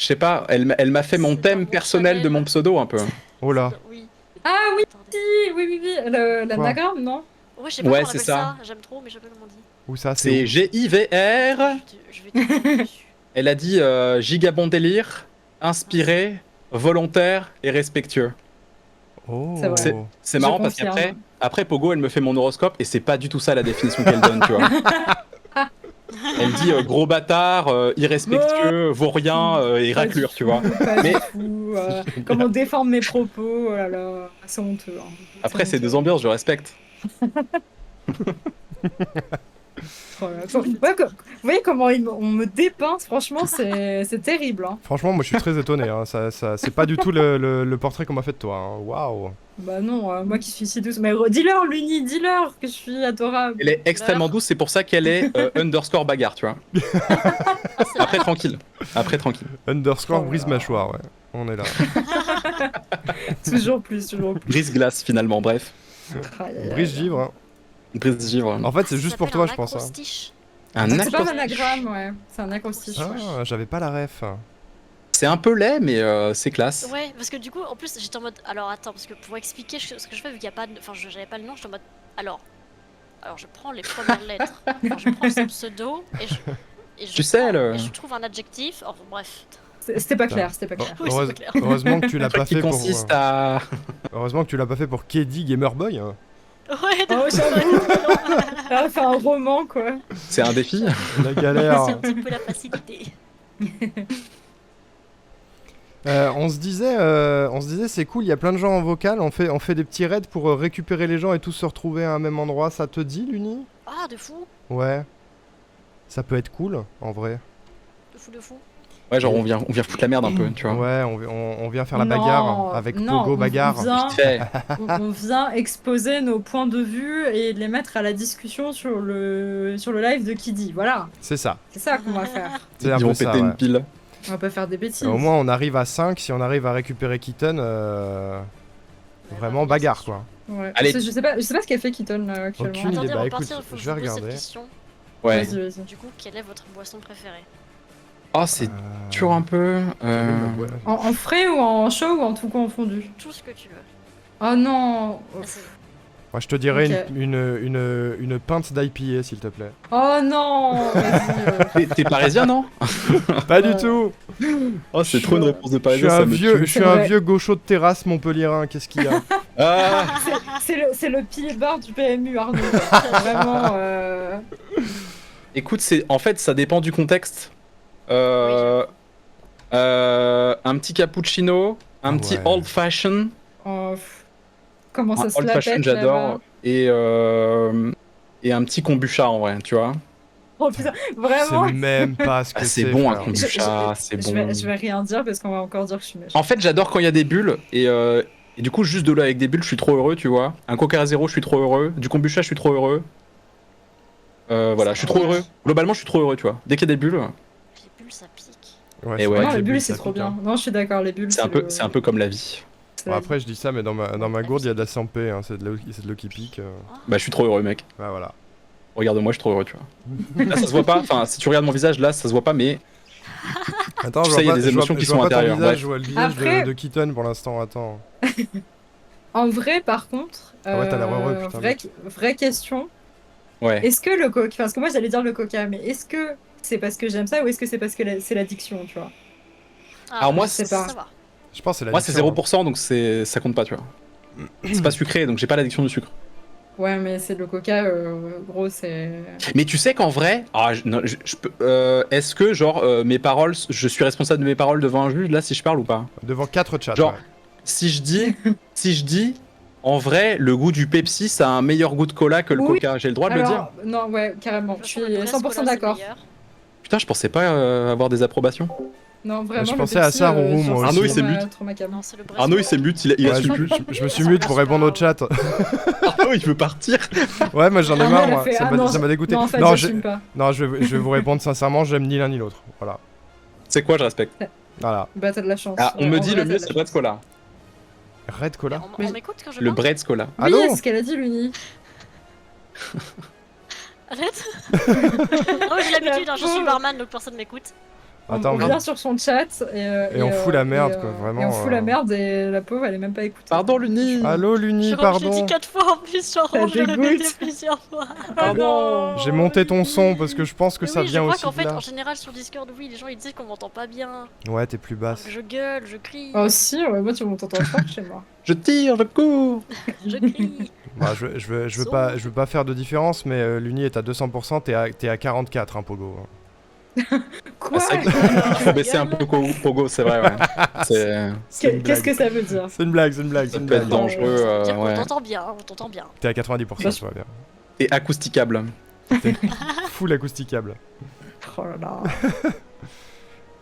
sais pas, elle m'a fait mon C'est thème un personnel de Volkswagen. mon pseudo un peu. Oh là. Oui. Ah oui, Attendez. oui. Quoi L'anagramme, non? Ouais, je sais pas Ouais, comment on c'est appelle ça. J'aime trop, mais je sais pas comment on dit. Où ça? C'est où GIVR. Je vais te dire dessus. Elle a dit gigabon délire, inspiré, volontaire et respectueux. Oh. C'est vrai. C'est Je marrant parce confirme. qu'après Pogo, elle me fait mon horoscope et c'est pas du tout ça la définition qu'elle donne, tu vois. Elle dit gros bâtard, irrespectueux, vaurien et Pas raclure, du tu vois. tout, Pas Mais- du tout. Comment déforme mes propos, oh là là, c'est honteux. Hein. Après, c'est honteux. deux ambiances, je respecte. Oh Vous voyez comment on me dépeint, franchement, c'est terrible. Hein. Franchement, moi je suis très étonné. Hein. C'est pas du tout le portrait qu'on m'a fait de toi. Hein. Waouh. Bah non, moi qui suis si douce. Mais dis-leur, Luni, dis-leur que je suis adorable. Elle est extrêmement douce, c'est pour ça qu'elle est underscore bagarre, tu vois. Après, tranquille. Après, tranquille. Underscore Oh brise là. mâchoire, ouais. On est là. Toujours plus, toujours plus. Brise glace, finalement, bref. Aïe, aïe, aïe. Brise givre. Hein. Brise givre. En fait, c'est Ça juste pour s'appelle toi, un je pense. Hein. acrostiche. Un C'est pas un acrostiche. anagramme, ouais. C'est un acrostiche. Ah, j'avais pas la ref. C'est un peu laid, mais c'est classe. Ouais, parce que du coup, en plus, j'étais en mode. Alors attends, parce que pour expliquer ce que je fais, vu qu'il n'y a pas de. Enfin, j'avais pas le nom, j'étais en mode. Alors, je prends les premières lettres, enfin, je prends son pseudo et je Tu sais, et je trouve un adjectif. Enfin, bref. C'était pas clair, c'était pas clair. Oui, c'est pas clair. Heureusement que tu l'as pas Qui fait pour. consiste à. Heureusement que tu l'as pas fait pour Keddy Gamerboy. Hein. Ouais, Oh, j'avoue. Elle a fait un roman, quoi. C'est un défi. La galère. c'est un petit peu la facilité. On se disait, c'est cool, il y a plein de gens en vocal, on fait des petits raids pour récupérer les gens et tous se retrouver à un même endroit. Ça te dit, Luni? Ah, de fou, Ouais. Ça peut être cool, en vrai. de fou, de fou. Ouais, genre on vient foutre la merde un peu, tu vois. Ouais, on vient faire la Non, bagarre avec non, Pogo on Bagarre. vient- Vite fait. on vient exposer nos points de vue et les mettre à la discussion sur le live de Kiddy. Voilà, C'est ça. c'est ça qu'on va faire. C'est un Ils peu vont ça, péter ouais. une pile. On va pas faire des bêtises. Au moins, on arrive à 5, si on arrive à récupérer Kitten, vraiment bagarre, quoi. Ouais. Allez. Parce que je sais pas ce qu'elle fait Keaton actuellement. Aucune idée. Attendez, bah, avant de écoute, partir, il faut que je je vais vous pose cette regarder. question. Ouais. Vas-y, vas-y. Du coup, quelle est votre boisson préférée? Oh, c'est dur un peu. En frais ou en chaud ou en tout confondu? Tout ce que tu veux. Oh non. Ah, c'est- Moi, je te dirais Ok. une pinte d'IPA, s'il te plaît. Oh non. Vas-y, T'es parisien, non? Pas du tout. Oh, c'est trop une réponse de Je suis parisien, ça un me vieux, tue. je suis C'est un vrai. vieux gaucho de terrasse montpelliérain, qu'est-ce qu'il y a? Ah, c'est le pilier de barre du PMU, Arnaud. Vraiment. écoute, en fait, ça dépend du contexte. Un petit cappuccino, un petit Ouais. old fashion. Oh, comment ça Un se old la fashion, pète j'adore. là-bas. Et un petit kombucha en vrai, tu vois. Oh putain, Je vraiment. sais même pas ce que Ah, c'est. c'est bon un frère. kombucha, c'est Je bon. vais rien dire parce qu'on va encore dire que je suis méchante. En fait, j'adore quand il y a des bulles et du coup, juste de l'eau avec des bulles, je suis trop heureux, tu vois. Un Coca Zéro, je suis trop heureux. Du kombucha, je suis trop heureux. Voilà, je suis trop heureux. Globalement, je suis trop heureux, tu vois. Dès qu'il y a des bulles, Les bulles, ça pique. Ouais, Et c'est ouais. vrai Non, que les bulles, ça c'est trop pique, bien. hein. Non, je suis d'accord, les bulles. c'est un peu comme la vie. c'est Bon, la après, je dis ça, mais dans ma gourde, il y a de la sampé, hein. C'est de l'eau qui pique. Bah, je suis trop heureux, mec. Ouais, voilà. Regarde-moi, je suis trop heureux, tu vois. Là, ça se voit pas. Enfin, si tu regardes mon visage, là, ça se voit pas, mais Attends, Tu je sais, il y a vois des pas- je vois- émotions qui je vois sont pas ton intérieures, visage, bref. je vois le visage Après- de Keaton pour l'instant, attends. En vrai, par contre. Ah ouais, t'as l'air heureux, putain, vraie question. ouais. Est-ce que le coca. Parce que moi, j'allais dire le coca, mais est-ce que c'est parce que j'aime ça ou est-ce que c'est parce que c'est l'addiction, tu vois? Ah, Alors moi, c'est ça pas- va. Je pense que c'est la Moi, c'est 0%, donc ça compte pas, tu vois. C'est pas sucré, donc j'ai pas l'addiction du sucre. Ouais, mais c'est le coca, gros, c'est. Mais tu sais qu'en vrai, non, je peux. Est-ce que, genre, mes paroles, je suis responsable de mes paroles devant un juge, là, si je parle ou pas? Devant 4 chats. Genre, ouais. si je dis, en vrai, le goût du Pepsi, ça a un meilleur goût de cola que le Oui. Coca. J'ai le droit de le dire. Alors, non, ouais, carrément. Je suis Le Brest, 100% voilà, c'est d'accord. meilleur. Putain, je pensais pas avoir des approbations. Non, vraiment. Je le pensais à Pepsi, ça, Roux, genre, moi c'est Arnaud, il trop s'est ma- but. trop ma cam. Non, c'est le Brest. Arnaud, il s'est mute, il a Ouais, su plus. je me suis mute pour répondre au chat. Arnaud, il veut partir. Ouais, moi j'en ai Arnaud, marre, elle a moi. fait, Ça ah m'a non, ça m'a dégoûté. Non, en fait, Non, j'assume pas. je vais vous répondre sincèrement, j'aime ni l'un ni l'autre. Voilà. C'est quoi, je respecte. Voilà. Bah, t'as de la chance. Ah, on me En dit vrai, le t'as mieux, de c'est la Bread Cola. Red Cola. Mais- On m'écoute quand je Le parle Bread Cola. Oui, Allô c'est ce qu'elle a dit, Luni. Arrête. Non, j'ai l'habitude, hein, je suis barman donc personne m'écoute. Attends, on vient sur son chat et on fout la merde, et, quoi, vraiment, Et on fout la merde et la pauvre, elle est même pas écoutée. Pardon, Luni. Allô, Luni, Je pardon. l'ai dit 4 fois en plus, genre, Ça je l'ai dégoûte. répété plusieurs fois. Pardon. J'ai monté ton son parce que je pense que Mais ça oui, je vient crois aussi qu'en de fait, là. en général, sur Discord, oui, les gens ils disent qu'on m'entend pas bien. Ouais, t'es plus basse. Je gueule, je crie, Oh si, ouais, moi tu m'entends fort chez moi. Je tire, je cours. je crie. Bah, je veux pas faire de différence, mais Luni est à 200%, t'es à 44, hein, Pogo. Quoi C'est vrai qu'il faut baisser un peu Pogo, c'est vrai, ouais. C'est une Qu'est-ce blague. que ça veut dire? C'est une blague, c'est une blague, Ça c'est une peut être blague. dangereux, Dire qu'on ouais. t'entend bien, on t'entend bien. T'es à 90%, Bah, ça va bien. Et acousticable. Full acousticable. Oh là là.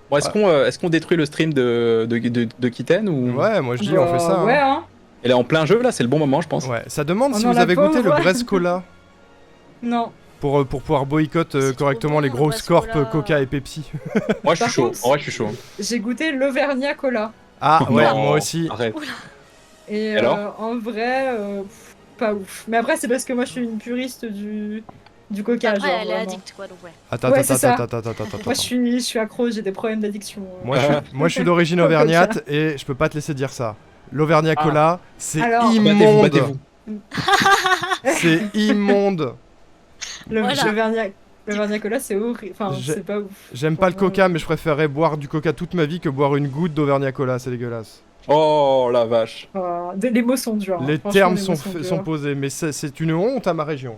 Bon, est-ce qu'on détruit le stream de Kitten ou... Ouais, moi je dis on fait ça. Ouais, Hein. hein. Elle est en plein jeu là, c'est le bon moment je pense. Ouais, ça demande Oh si non, vous la avez goûté le pauvre. Brest Cola Non. pour pouvoir boycott C'est trop correctement bon, les le grosses Brest corps Cola. Coca et Pepsi. Moi je suis Par chaud, contre- en vrai je suis chaud. J'ai goûté l'Auvergnat Cola. Ah ouais, Non, moi aussi. Arrête. Et Alors en vrai, pas ouf. Mais après, c'est parce que moi, je suis une puriste du coca. Après, genre, elle est vraiment. addict, quoi, donc ouais. Attends, Ouais, attends, c'est ça. attends. Moi, je suis accro, j'ai des problèmes d'addiction. Moi, je suis d'origine Au Coca. auvergnate et je peux pas te laisser dire ça. L'Auvergnat Ah. Cola, c'est Alors- Battez-vous, immonde. battez-vous. C'est immonde. Voilà. L'Auvergnat Cola, c'est horrible. Enfin, J'ai- c'est pas ouf. J'aime pas le Franchement, Coca, mais je préférerais boire du Coca toute ma vie que boire une goutte d'Auvergnat Cola, c'est dégueulasse. Oh la vache. Les mots sont durs. hein. Les Franchement, termes les mots sont durs. posés, mais c'est une honte à ma région.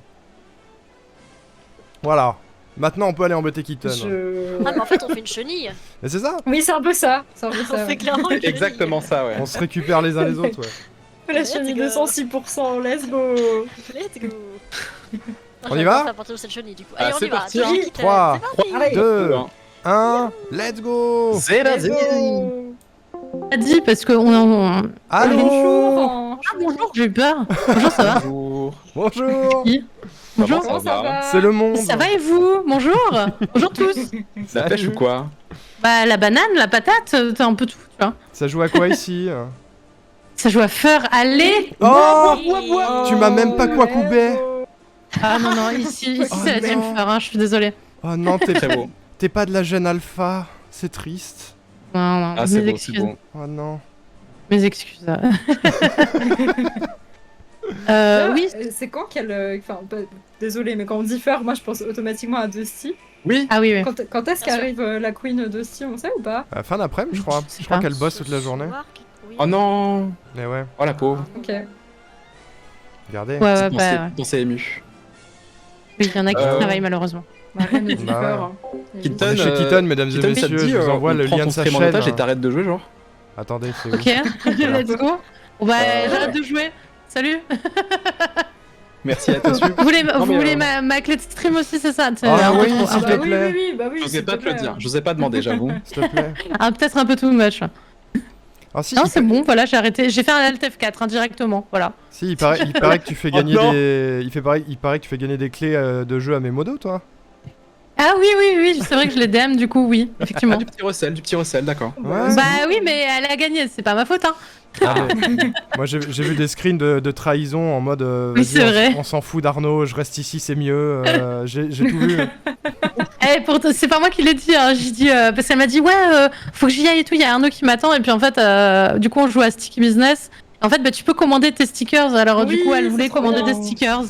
Voilà. Maintenant, on peut aller embêter Keaton. Je- Ah, mais en fait, on fait une chenille. Mais c'est ça. Oui, c'est un peu ça. C'est un peu On ça. fait clairement une chenille. Exactement ça ouais. On se récupère les uns les autres, ouais. La Let's chenille go. de 106%, let's go. Let's go. On y va On va partir de cette chenille, du coup. Ah, Allez, on c'est y va. parti, hein. Toujours Kitten, 3, c'est parti. Allez. 2, 1, let's go. C'est Let's vas-y. go. A dit parce que on... Allô. Bonjour. Ah bonjour, j'ai eu peur. Bonjour, ça va? Bonjour. Bonjour. Bonjour. Comment ça va? C'est le monde. Ça va et vous? Bonjour. Bonjour tous. La pêche ou quoi? Bah la banane, la patate, t'as un peu tout, tu vois. Ça joue à quoi ici? Ça joue à Feur, allez. Oh, Oui. tu m'as même pas quoi let's couper. go. Ah non non, ici Oh c'est la team non. Feur, hein, je suis désolée. Oh non, Très beau. t'es pas de la jeune alpha. C'est triste. Non, non, Ah c'est mes beau, c'est excuses. beau. Oh non. Mes excuses. Oui. C'est quand qu'elle. Enfin, désolé, mais quand on dit faire, moi je pense automatiquement à Dusty. Oui. Ah oui, oui. Quand est-ce Bien sûr. qu'arrive la Queen Dusty, on sait ou pas? À la fin d'après-midi, je crois. Je sais Je crois pas. qu'elle bosse toute la journée. Oui. Oh non. Mais ouais, Oh la pauvre. Ok. regardez. Ouais, ouais, Petite pensée- bah ouais. pensée émue. Oui, il y en a qui Euh, travaillent malheureusement. Bah, rien ne dit Bah peur. ouais. hein. Keaton, On est chez Keaton, mesdames et Keaton, ça te messieurs, dit, je vous envoie on le prend lien ton de sa stream en chaîne. otage et t'arrêtes de jouer genre? Attendez, c'est où? Ok, let's go. Bon bah j'arrête de jouer. Salut. Merci à toi dessus. Vous voulez, Non, vous mais, voulez ma clé de stream aussi, c'est ça? C'est Ah un peu oui, trop- s'il un te peu- plaît. Oui, J'osais s'il pas te le plaît. dire, j'osais pas demander j'avoue. S'il te plaît. peut-être un peu too much. Ah si, Non, il, c'est bon, voilà, j'ai arrêté. J'ai fait un Alt F4 directement, voilà. si, il paraît que tu fais gagner non. des... il paraît que tu fais gagner des clés de jeu à mes modos, toi. Ah oui, oui, oui, c'est vrai que je l'ai DM, du coup, oui, Ah, effectivement. du petit recel, d'accord. Ouais. Bah oui, mais elle a gagné, c'est pas ma faute, hein. Ah, mais- Moi j'ai vu des screens de trahison en mode Oui, vas-y, c'est vrai. on s'en fout d'Arnaud, je reste ici, c'est mieux. J'ai tout vu. Eh, c'est pas moi qui l'ai dit, hein. J'ai dit, parce qu'elle m'a dit, ouais, faut que j'y aille et tout, il y a Arnaud qui m'attend, et puis en fait, du coup, on joue à Sticky Business. En fait, bah, tu peux commander tes stickers, alors du Oui, coup, elle c'est voulait trop commander bien. des stickers.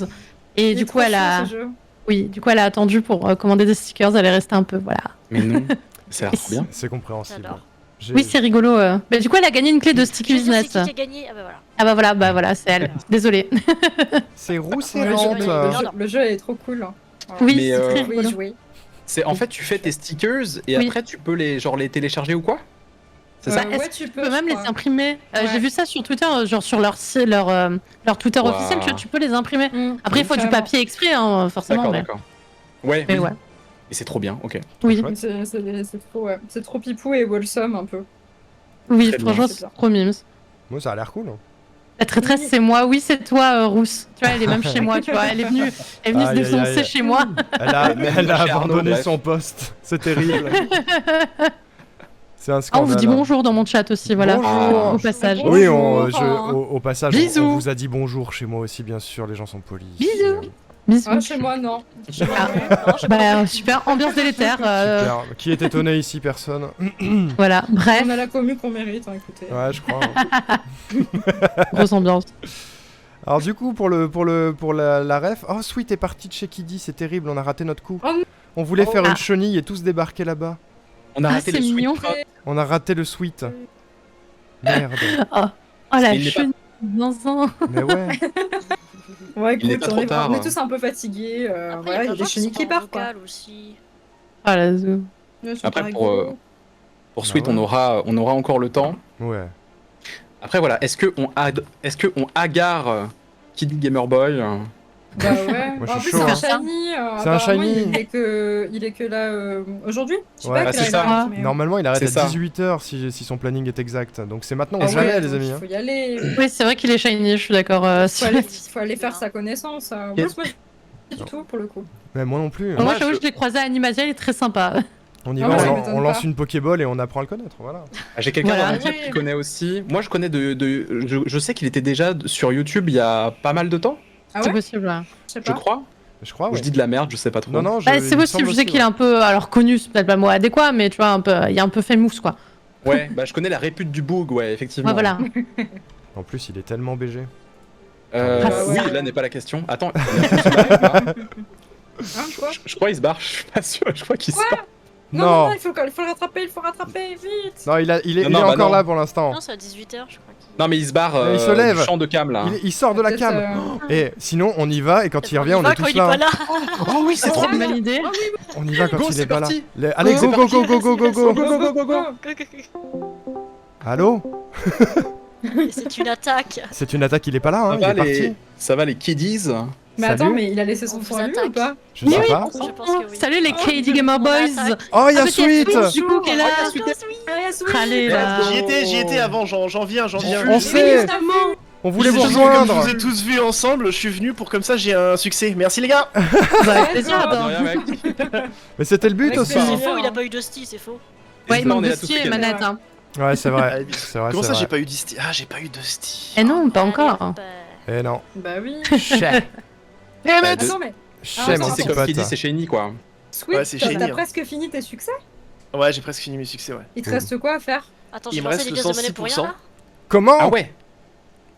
Et Il est du coup, trop elle a. chaud, ce jeu. Oui, du coup, elle a attendu pour commander des stickers, elle est restée un peu, voilà. Mais non, ça a l'air trop bien. C'est compréhensible. Bah J'adore. J'ai- Oui, c'est rigolo. Mais du coup, elle a gagné une clé de Sticky Je veux dire, Business. c'est qui qui a gagné? Ah bah voilà. Ah bah voilà, c'est elle. Désolée. C'est roux, c'est Ouais, rente. jeu- le jeu est trop cool. hein. Oui, Mais, c'est très Oui, rigolo. jouer. C'est en fait tu fais tes stickers et Oui. après tu peux les télécharger ou quoi? C'est ça? Bah, est-ce Ouais, que tu tu peux, peux même je les crois. imprimer. Ouais. J'ai vu ça sur Twitter, genre sur leur Twitter Wow. officiel, tu peux les imprimer. Mm, Après, il faut du carrément. papier exprès, hein, forcément. D'accord, mais... d'accord. Ouais, mais oui. ouais. Et c'est trop bien, ok. Oui, chouette. C'est trop, ouais. C'est trop pipou et wholesome un peu. oui, Très bien. franchement, C'est c'est bien. trop mimes. Moi, ça a l'air cool. La traîtresse, c'est moi. Oui, c'est toi, Rousse. Tu vois, elle est même chez moi, tu vois. Elle est venue Aïe, se aïe, défoncer aïe. chez moi. Elle a Chez Arnaud, abandonné bref. son poste. C'est terrible. C'est un Ah, on scandale. vous dit bonjour dans mon chat aussi, voilà. Bonjour. Au passage. Bonjour. Oui, au passage, Bisous. on vous a dit bonjour chez moi aussi, bien sûr. Les gens sont polis. Bisous. Bisous. Ah, chez moi, non. Chez moi, Ah. ouais. Non, j'ai pas Bah, super ambiance délétère. Super. Qui est étonné ici? Personne. Voilà, bref, On a la commu qu'on mérite, hein, écoutez. Ouais, je crois. grosse ambiance. Alors du coup, pour la ref, oh Sweet est parti de chez Kiddy, c'est terrible, on a raté notre coup. Oh non. On voulait Oh. faire Ah. une chenille et tous débarquer là-bas. On a Ah, raté c'est le sweet mignon. spot. On a raté le Sweet. Merde. Oh, la Il n'est pas- chenille. Zinzin. Mais ouais. Ouais, Il est écoute, pas trop tard. on est tous un peu fatigués. Après, Voilà, il y a des chenilles qui partent, quoi. vocal aussi. Ah, la zou. Ouais, c'est Après, pas pour, rigolo. Pour Sweet, ouais. on aura encore le temps. Ouais. Après voilà, est-ce que on hagare Kid Gamer Boy Bah ouais. Moi, je En suis plus, chaud, c'est un hein. shiny. C'est un apparemment, shiny. Il est que là aujourd'hui. Je sais Ouais. pas Ah, quelle c'est heure ça. il arrête, mais- Normalement, il arrête C'est à ça. 18h si son planning est exact. Donc c'est maintenant ou Ah jamais, ouais, les donc amis. Il hein. faut y aller. Oui, c'est vrai qu'il est shiny, je suis d'accord. Faut aller faire sa connaissance. En plus, moi, pas du tout pour le coup. Mais moi non plus. Moi, Moi, j'avoue, je- je l'ai croisé à Animasia, il est très sympa. On y Ah va, ouais, ça on m'étonne lance pas. une Pokéball et on apprend à le connaître. Voilà. Ah, j'ai quelqu'un Voilà. dans mon équipe qui connaît aussi. Moi, je connais je sais qu'il était déjà sur YouTube il y a pas mal de temps, Ah C'est ouais possible, ouais. Je sais je pas. crois. Je crois, Ou ouais. je dis de la merde, je sais pas trop. Non, non, Bah, il c'est me possible, semble je sais aussi, qu'il est ouais. un peu. Alors connu, c'est peut-être pas le mot adéquat, mais tu vois, un peu, il est un peu famous, quoi. Ouais, bah je connais la répute du Boog, ouais, effectivement. Ouais, voilà. En plus, il est tellement BG. Euh, Ah, oui, ouais. là n'est pas la question. Attends, il se barre ou pas Hein, quoi je crois qu'il se barre, je suis pas sûr, je crois qu'il se barre. Non, il faut le rattraper, vite. Non, il est, Non, il est non, bah encore non. là pour l'instant. Non, c'est à 18h, je crois. Non, mais il se barre Il se lève. du champ de cam là. Il sort de la Peut-être, cam. Et sinon, on y va et quand il On y revient, on va est quand tous il est pas là. là. Oh oui, c'est trop C'est une bonne idée. On y va quand Go, il c'est est pas là. parti. Allez, Go, go, c'est go, parti. go, go, go, go, go. Go, go, go, go. Allô? Et c'est une attaque. C'est une attaque, il est pas là, hein. Il Ça va, est parti. ça va les kiddies. Mais Salut. attends, mais il a laissé son On vous fond à lui attaque. ou pas? Je sais pas. Je pense que oui. Salut les Oh, KD Gamer on Boys. attaque. Oh, il y a Ah, Sweet. Du coup, qui est là. Allez, là. J'y étais avant, j'en viens. On sait. Évidemment. On voulait vous Comme je rejoindre. vous ai tous vus ensemble, je suis venu pour comme ça j'ai un succès. Merci les gars. Bah, avec plaisir, D'accord. attends. De rien, mec. Mais c'était le but Avec aussi. plaisir. C'est faux, il a pas eu d'hostie, c'est faux. Ouais, il Non, on manque est de là tous ski et week-ends. manette, hein. Ouais, c'est vrai. Ah, C'est vrai, Comment c'est ça j'ai vrai. pas eu d'hostie? Ah j'ai pas eu d'hostie. Eh non, pas Allez, encore. hop, Eh non. Bah oui. Chais. Bah, de- Attends, mais Chais, Ah, mon Si c'est petit comme ce qu'il dit, pote. c'est shiny quoi. Sweet, Ouais, c'est shiny, t'as hein. presque fini tes succès. Ouais j'ai presque fini mes succès ouais. Il te reste quoi à faire? Attends, Il j'ai me lancé reste les pièces de monnaie pour rien 106%. là. Comment? Ah ouais.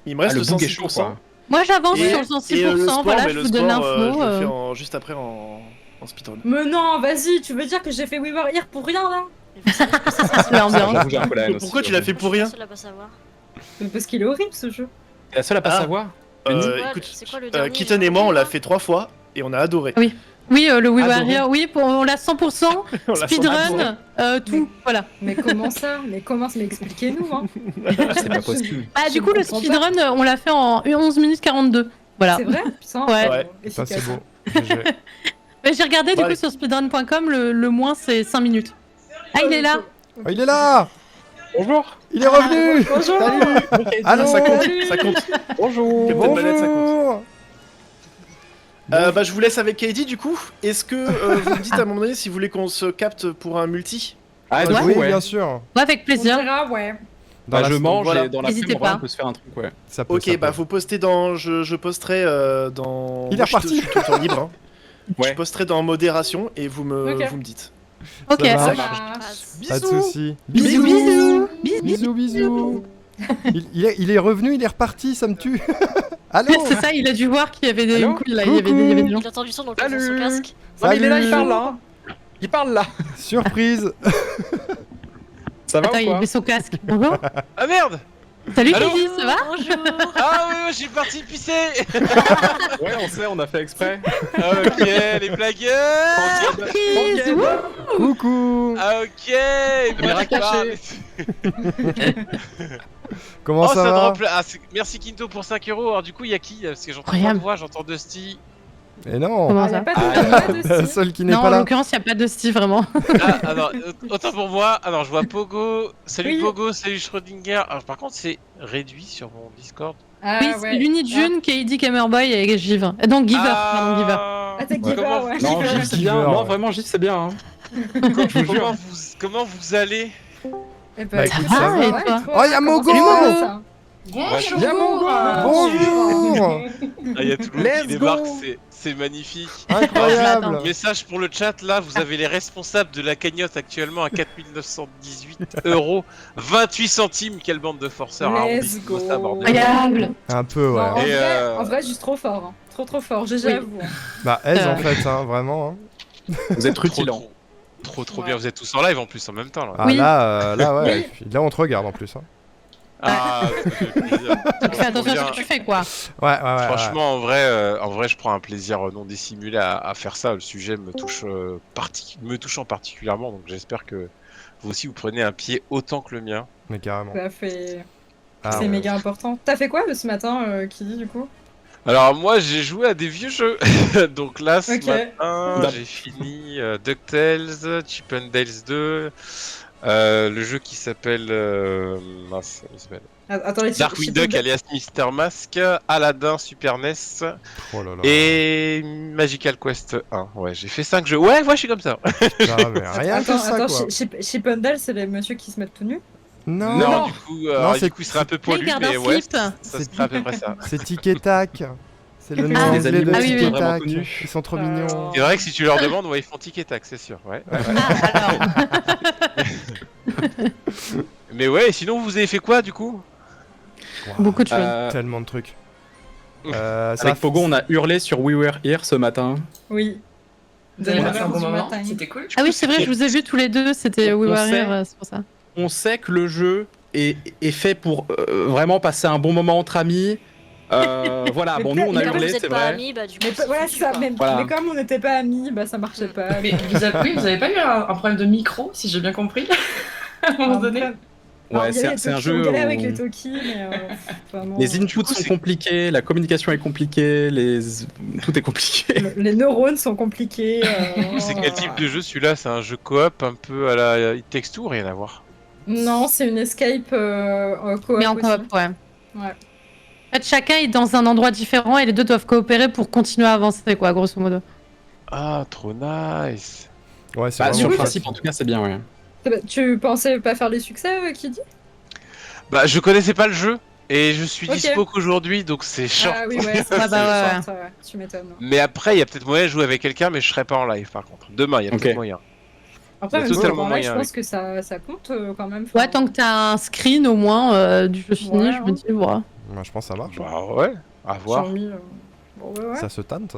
Il me Ah, reste le le bouc est chaud 106%. quoi. Moi, j'avance Et- sur le Et le 106%. sport, Voilà, mais je le vous donne sport, l'info. je le fais juste après en speedrun. Mais non, vas-y, tu veux dire que j'ai fait We Were Here pour rien là? Mais vous savez que ça se passe L'ambiance. J'avoue, j'ai un peu la haine aussi. Pourquoi tu l'as fait pour Je rien? suis la seule à pas savoir. Mais parce qu'il est horrible ce jeu. T'es la seule à pas Ah. savoir. C'est quoi, Écoute, c'est quoi le dernier, Kitten j'ai et moi on l'a oublié, fait 3 fois et on a adoré. Oui, le We Were Adoré. Here, oui, on l'a 100%. On l'a adoré. Speedrun, tout, voilà. Mais comment ça? Mais expliquez-nous hein. C'est pas possible. Bah, Je du coup, le comprends speedrun, on l'a fait en 11 minutes 42. Voilà. C'est vrai? Putain, Ouais. Ouais. Ça, c'est efficace. beau. GG. Mais j'ai regardé du Ouais. coup sur speedrun.com, le moins c'est 5 minutes. Ah, il est là. Oh, il est là. Bonjour. Il est revenu. Bonjour. Salut. Allô. Ça compte, Salut. ça compte. Bonjour. Captain Manette, ça compte. Bonjour. Bah je vous laisse avec Katie du coup. Est-ce que vous me dites à un moment donné si vous voulez qu'on se capte pour un multi? Ah, du Ouais. coup, Oui, ouais. bien sûr. Ouais, avec On plaisir. dira, ouais. Dans Bah, la- je mange voilà. et dans la N'hésitez pub, on pas. peut se faire un truc, ouais. Ça peut, Ok, ça bah peut. faut poster dans. Je posterai dans. Il est Moi, je suis reparti. Je suis tout le temps libre. Hein. Je Ouais. posterai dans modération et vous me Ok. dites. Ok. Ça Ça marche. marche. Pas de soucis. Bisous, bisous. Bisous, bisous. Il est revenu, il est reparti, ça me tue. Allô. C'est ça, il a dû voir qu'il y avait des Allô couilles là, il y avait des gens. Il a entendu son donc il a son Salut. casque. Non, mais il est là, il Salut. parle là. Il parle là. Surprise. Ça va Attends, ou il quoi met son casque. Bonjour. Ah merde! Salut Allô Kiki, ça va? Bonjour. Ah oui, je suis parti pisser! Ouais, on sait, on a fait exprès. Ah, ok, les blagueurs! Surprise. Wouh. Coucou. Ah, ok! Caméra Moi, je parle. Comment Oh, ça ça va? drop là. Ah, merci Kinto pour 5 euros. Alors, du coup, il y a qui? Parce que j'entends pas Incroyable. de voix, j'entends Dusty. Et non. Comment Ah, y a ça? pas Ah, de, pas de La si. seule qui n'est Non, pas en là. l'occurrence, il n'y a pas de Steve vraiment. Ah, alors, autant pour moi. Alors, je vois Pogo. Salut Oui. Pogo, salut Schrödinger. Alors, par contre, c'est réduit sur mon Discord. Ah, Oui, ouais. c'est Lunijun, KD Gamerboy et Giv. Donc Giver, pardon, Giver. Ah, t'es Giver, Comment- ouais. Non, Giver. Gif, c'est bien. Giver, Non, ouais. vraiment, Gif, c'est bien. Hein. Comment vous allez? Eh Bah, écoute, ça ça va, va. et Et toi toi Oh, y a Comment Mogo. ça va, Mogo. ça Bonjour. Bien mon gars. Bonjour. Ah, il y a tout le monde Let's qui débarque, go. c'est magnifique. Incroyable. Message pour le chat, là, vous avez les responsables de la cagnotte actuellement à 4 918 euros, 28 centimes, quelle bande de forceurs. hein, Let's on dit go. ça, bordel. Incroyable. Un peu, ouais. Non, en, Et, vrai, en vrai, juste trop fort. Hein. Trop fort, Oui. j'avoue. Hein. Bah, aise en fait, hein, vraiment. hein. Vous êtes Trop, rutilant. trop Ouais. bien, vous êtes tous en live en plus en même temps là. Ah, Oui. là, ouais. Oui. Et puis là, on te regarde en plus. Hein. Ah, ça fait plaisir. Fais attention à Trop ce que bien. tu fais, quoi. Ouais, ouais, ouais. Franchement, en vrai, je prends un plaisir non dissimulé à faire ça. Le sujet me touche, me touchant particulièrement, donc j'espère que vous aussi vous prenez un pied autant que le mien. Mais carrément. Ça fait. Ah, c'est ouais. méga important. T'as fait quoi ce matin, Kili, du coup Alors moi j'ai joué à des vieux jeux. Donc là ce Ok. matin j'ai fini DuckTales, Chip 'n Dale 2, le jeu qui s'appelle mince, comment il s'appelle Attendez, Darkwing Duck alias Mister Mask, Aladdin Super NES Oh là là. et Magical Quest 1. Ouais, j'ai fait 5 jeux. Ouais, je suis comme ça. Putain, mais rien que ça, quoi. Chip 'n Dale, c'est les messieurs qui se mettent tout nus? Non, Non, du coup, Non, alors, c'est- du coup, il serait un peu poilu, garde un mais ouais, slip. ça serait à peu près ça. c'est Tic et Tac. C'est le nom Ah, anglais les de animaux Ah oui, Tic oui. et vraiment Tac. connus. Ils sont trop Euh, mignons. C'est vrai que si tu leur demandes, ouais, ils font tic et tac, c'est sûr. Ouais. Ah, alors. Mais ouais, et sinon, vous avez fait quoi du coup? Beaucoup de choses. Tellement de trucs. Avec Pogo, on a hurlé sur We Were Here ce matin. Oui. Vous avez Ouais, passé un bon du moment, matin. c'était cool. Ah oui, c'est vrai, je vous ai vu tous les deux, c'était We On Were sait. Here, c'est pour ça. On sait que le jeu est fait pour vraiment passer un bon moment entre amis. Voilà, Mais bon, nous on a mais Comme hurlé, vous c'est êtes pas vrai. amis, bah du coup. Mais c'est voilà, foutu, c'est ça. quoi. Mais, Voilà. mais comme on n'était pas amis, bah ça marchait pas. Mais vous avez pas eu un problème de micro, si j'ai bien compris, à un moment donné? Ouais, c'est un jeu On galère avec où les Toki, mais vraiment, les inputs sont compliqués, la communication est compliquée, tout est compliqué. les neurones sont compliqués. C'est quel type de jeu celui-là? C'est un jeu coop un peu à la It Takes Two, rien à voir. Non, c'est une escape coop. Mais en aussi. coop, ouais. Ouais. En fait, chacun est dans un endroit différent et les deux doivent coopérer pour continuer à avancer, quoi, grosso modo. Ah, trop nice. Ouais, c'est Bah, sur vraiment le chouette. principe, en tout cas, c'est bien, ouais. Tu pensais pas faire les succès, Kiddy? Bah, je connaissais pas le jeu et je suis Ok. dispo qu'aujourd'hui, donc c'est short. Ah oui, ouais, Ah bah ouais. ça, ouais. Tu m'étonnes. Mais après, il y a peut-être moyen de jouer avec quelqu'un, mais je serai pas en live par contre. Demain, il y a Ok. peut-être moyen. Après, Il y a même si totalement là, je moyen pense que ça compte quand même. Ouais, tant que t'as un screen au moins du jeu fini, Ouais, je me dis, voilà. Ouais, je pense que ça marche. Bah ouais, à voir. Xiaomi, bon, ouais. Ça se tente.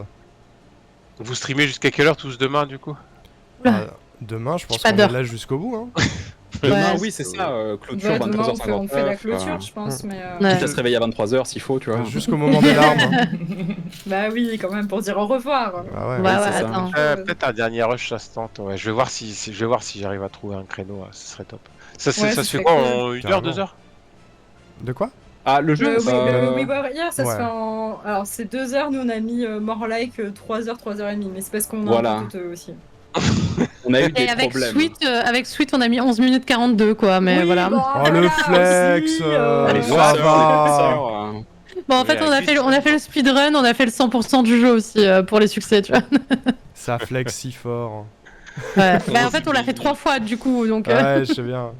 Vous streamez jusqu'à quelle heure tous demain du coup? Oula. Demain, je pense J'ai pas qu'on est d'heure. là jusqu'au bout. Hein. Demain, Ouais. oui, c'est ça, clôture Ouais, demain, 23h59. on fait la clôture, je pense. Mais, Ouais. Quitte à se réveiller à 23h s'il faut, tu vois. Jusqu'au moment des larmes. Hein. Bah oui, quand même, pour dire au revoir. Ah ouais, Ouais, ouais. ouais, c'est ça. attends. Peut-être un dernier rush ça se tente. Ouais, je vais voir si j'arrive à trouver un créneau, ce serait top. Ça, Ouais, ça ce se fait serait quoi cool. en 1 heure, Carrément. 2 heures? De quoi? Ah, le jeu Le euh, We Were Here, ça ouais. se fait en. Alors, c'est 2 heures, nous on a mis more like 3 heures, 3 heures et demie. Mais c'est parce qu'on a Voilà. un peu coûteux aussi. on a eu des Et avec problèmes. Sweet, on a mis 11 minutes 42, quoi, mais Oui, voilà. bon, Oh, le flex, aussi, Allez, ça ça va. Bon, en fait, Oui, avec on a fait le speedrun, on a fait le 100% du jeu aussi pour les succès, tu vois. Ça flex si fort. Ouais. Bah, en fait, on l'a fait 3 fois, du coup, donc... Ouais, je sais bien.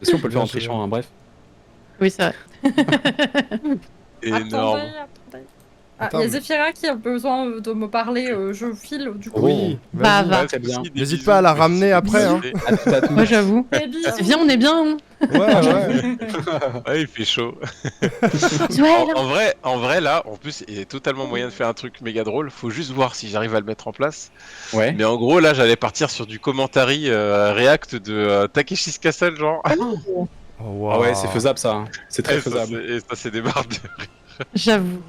Si on peut le faire en Bien, trichant, hein, bref. Oui, c'est vrai. Énorme. Attendez. Ah, Attends, il y a mais- Zephyra qui a besoin de me parler, je file du coup. Oui, Bah, vas-y. va. Très bien. N'hésite pas à la ramener après, hein. À tout, à tout. Moi, j'avoue. Eh, bisous. C'est bien, on est bien. Hein. Ouais, ouais. Ouais, il fait chaud. Ouais, là. En vrai, là, en plus, il y a totalement moyen de faire un truc méga drôle. Faut juste voir si j'arrive à le mettre en place. Ouais. Mais en gros, là, j'allais partir sur du commentary React de Takeshi's Castle, genre. Oh, wow. Ah ouais, c'est faisable ça. hein. C'est très Et ça, faisable. et ça, c'est des barres de... J'avoue.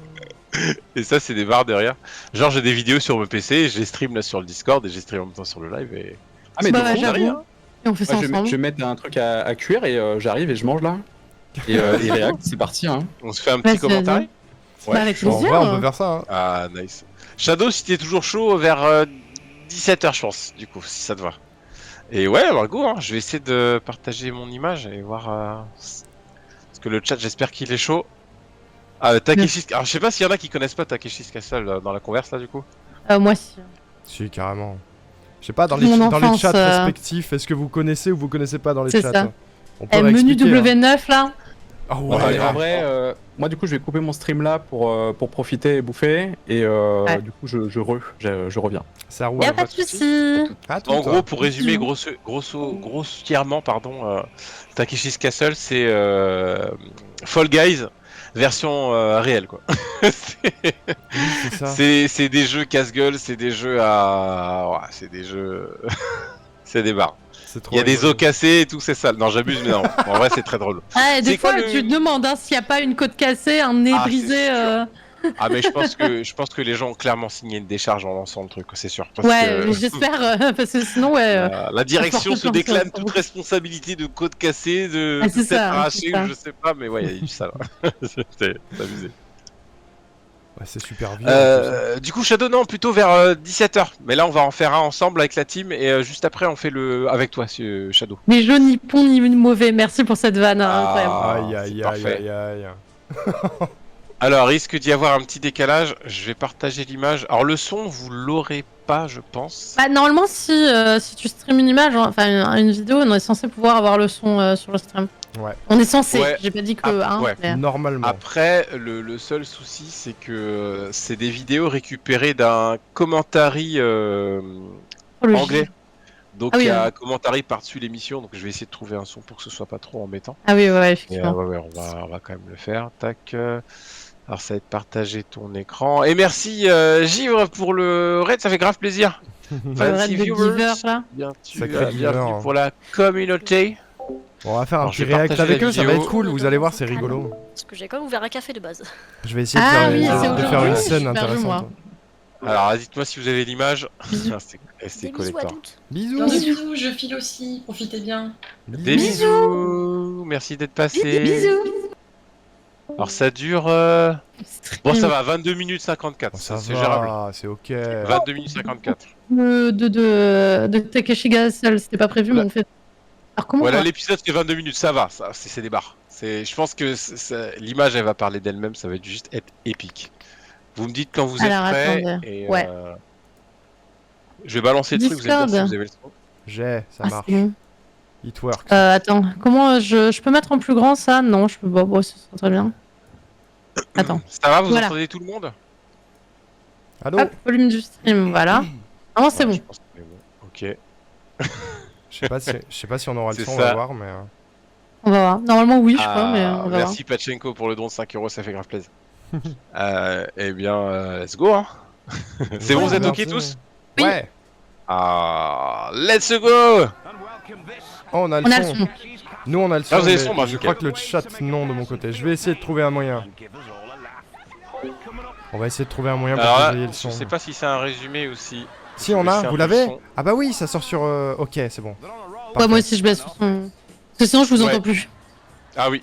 Et ça, c'est des barres de rire. Genre, j'ai des vidéos sur mon PC, je les stream là sur le Discord et j'ai stream en même temps sur le live. Et... Ah, mais Bah, de fou, j'avoue. rien. Et on fait ça Ouais, je ensemble. vais mettre un truc à cuire et j'arrive et je mange là. Et React, c'est parti. Hein. On se fait un petit Vas-y, commentary. Bah, avec En plaisir. vrai, on peut faire ça. Hein. Ah, nice. Shadow, si t'es toujours chaud, vers 17h, je pense, du coup, si ça te va. Et ouais, bah, go, hein. Je vais essayer de partager mon image et voir. Parce que le chat, j'espère qu'il est chaud. Ah, Takeshi's. Alors, je sais pas s'il y en a qui connaissent pas Takeshi's Castle dans la converse là, du coup. Moi aussi. Si, carrément. Je sais pas, dans Mon dans les enfance, chats respectifs, est-ce que vous connaissez ou vous connaissez pas dans les C'est chats ça. On peut Menu réexpliquer, hein. W9, là. Ah Bon, ouais, allez, en vrai, moi du coup, je vais couper mon stream là pour profiter et bouffer. Et Ouais. du coup, je reviens. ça roule. Y'a pas pas de de soucis. Ah, tout, En toi. gros, pour résumer grossièrement, pardon, Takeshi's Castle, c'est Fall Guys version réelle, quoi. C'est ça. C'est des jeux casse-gueule, c'est des jeux à. Ouais, c'est des jeux. C'est des barres. C'est trop Il y a des rigolo. os cassés et tout, c'est sale. Non, j'abuse, mais non. En vrai, c'est très drôle. Ah, et des C'est quoi fois, le- tu te demandes hein, s'il n'y a pas une côte cassée, un nez Ah, c'est brisé. sûr. Ah, mais je pense que les gens ont clairement signé une décharge en lançant le truc, c'est sûr. Parce Ouais, que, j'espère, parce que sinon, ouais. la direction porte se plainte, déclame ça, toute beaucoup. responsabilité de côte cassée, de Ah, c'est tête ça, arrachée, c'est ça. ou je sais pas, mais ouais, il y a eu ça là. C'était abusé. Ouais, c'est super vieux. Du coup, Shadow, non, plutôt vers 17h. Mais là, on va en faire un ensemble avec la team et juste après, on fait le avec toi, Shadow. Ni jeu, ni bon, ni mauvais. Merci pour cette vanne, hein, incroyable. Aïe, c'est aïe, aïe, parfait. aïe, aïe. Alors, risque d'y avoir un petit décalage. Je vais partager l'image. Alors, le son, vous l'aurez pas, je pense. Bah, normalement, si tu streams une image, hein, enfin une vidéo, on est censé pouvoir avoir le son sur le stream. Ouais. On est censé, Ouais. j'ai pas dit que. Ah, hein, ouais. mais- Normalement. Après, le seul souci, c'est que c'est des vidéos récupérées d'un commentary Oh, le anglais. J. Donc, Ah oui, il y a ouais. un commentary par-dessus l'émission. Donc, je vais essayer de trouver un son pour que ce soit pas trop embêtant. Ah oui, ouais, Et, effectivement. ouais, on va quand même le faire. Tac. Alors, ça va être partager ton écran. Et merci, Givre, pour le raid. Ça fait grave plaisir. Le 26 raid de viewers. Giver, là. Sacré giver, Bienvenue hein. pour la communauté. On va faire un Alors, petit je vais react partager avec la eux, ça va vidéo. être cool, vous allez voir, c'est rigolo. Parce que j'ai quand même ouvert un café de base. Je vais essayer de Ah faire, oui, c'est de faire aujourd'hui, une je scène suis perdu, intéressante. Alors, dites-moi si vous avez l'image. Bisous. Ah, c'est Des bisous à collector. toutes. Bisous. Bisous, je file aussi. Profitez bien. Des bisous. Merci d'être passé. Bisous. Alors, ça dure. Bon, ça va, 22 minutes 54. Bon, ça c'est gérable. va, c'est ok. 22 minutes 54. De Takeshi Gasol, c'était pas prévu, mais on fait. Alors comment Voilà, on va- l'épisode fait 22 minutes, ça va, c'est des barres. Je pense que l'image, elle va parler d'elle-même, ça va juste être épique. Vous me dites quand vous êtes Alors, prêts. attendez. Et, Ouais. je vais balancer le truc, vous allez me dire si Discord. vous avez le son. J'ai, ça Ah, marche. c'est bon. It works. Attends, comment je peux mettre en plus grand ça? Non, je peux pas. Bon, ça sera très bien. Attends. Ça va, vous Voilà. entendez tout le monde? Allô? Hop, volume du stream, voilà. Non, c'est Ouais, bon. je pense qu'on est bon. Ok. Je sais pas si on aura le C'est son, on ça. va voir, mais... On va voir. Normalement, oui, je crois, mais Ah, on va merci Pachenko pour le don de 5€, ça fait grave plaisir. Eh bien, let's go, hein. C'est bon, vous êtes ok merci. tous? Oui. Ouais. Ah, let's go! Oh, on a le voir. On a le son. son. Nous, on a le son, Ah, vous avez le mais son, bah, je nickel. crois que le chat, non, de mon côté. Je vais essayer de trouver un moyen. On va essayer de trouver un moyen pour Alors que là, vous ayez le je son. sais pas si c'est un résumé ou si... Si, on a, C'est un vous peu l'avez? le son. Ah bah oui, ça sort sur... Ok, c'est bon. Ouais, Parfait. moi aussi, je baisse le son. Parce que sinon, je vous Ouais. entends plus. Ah oui.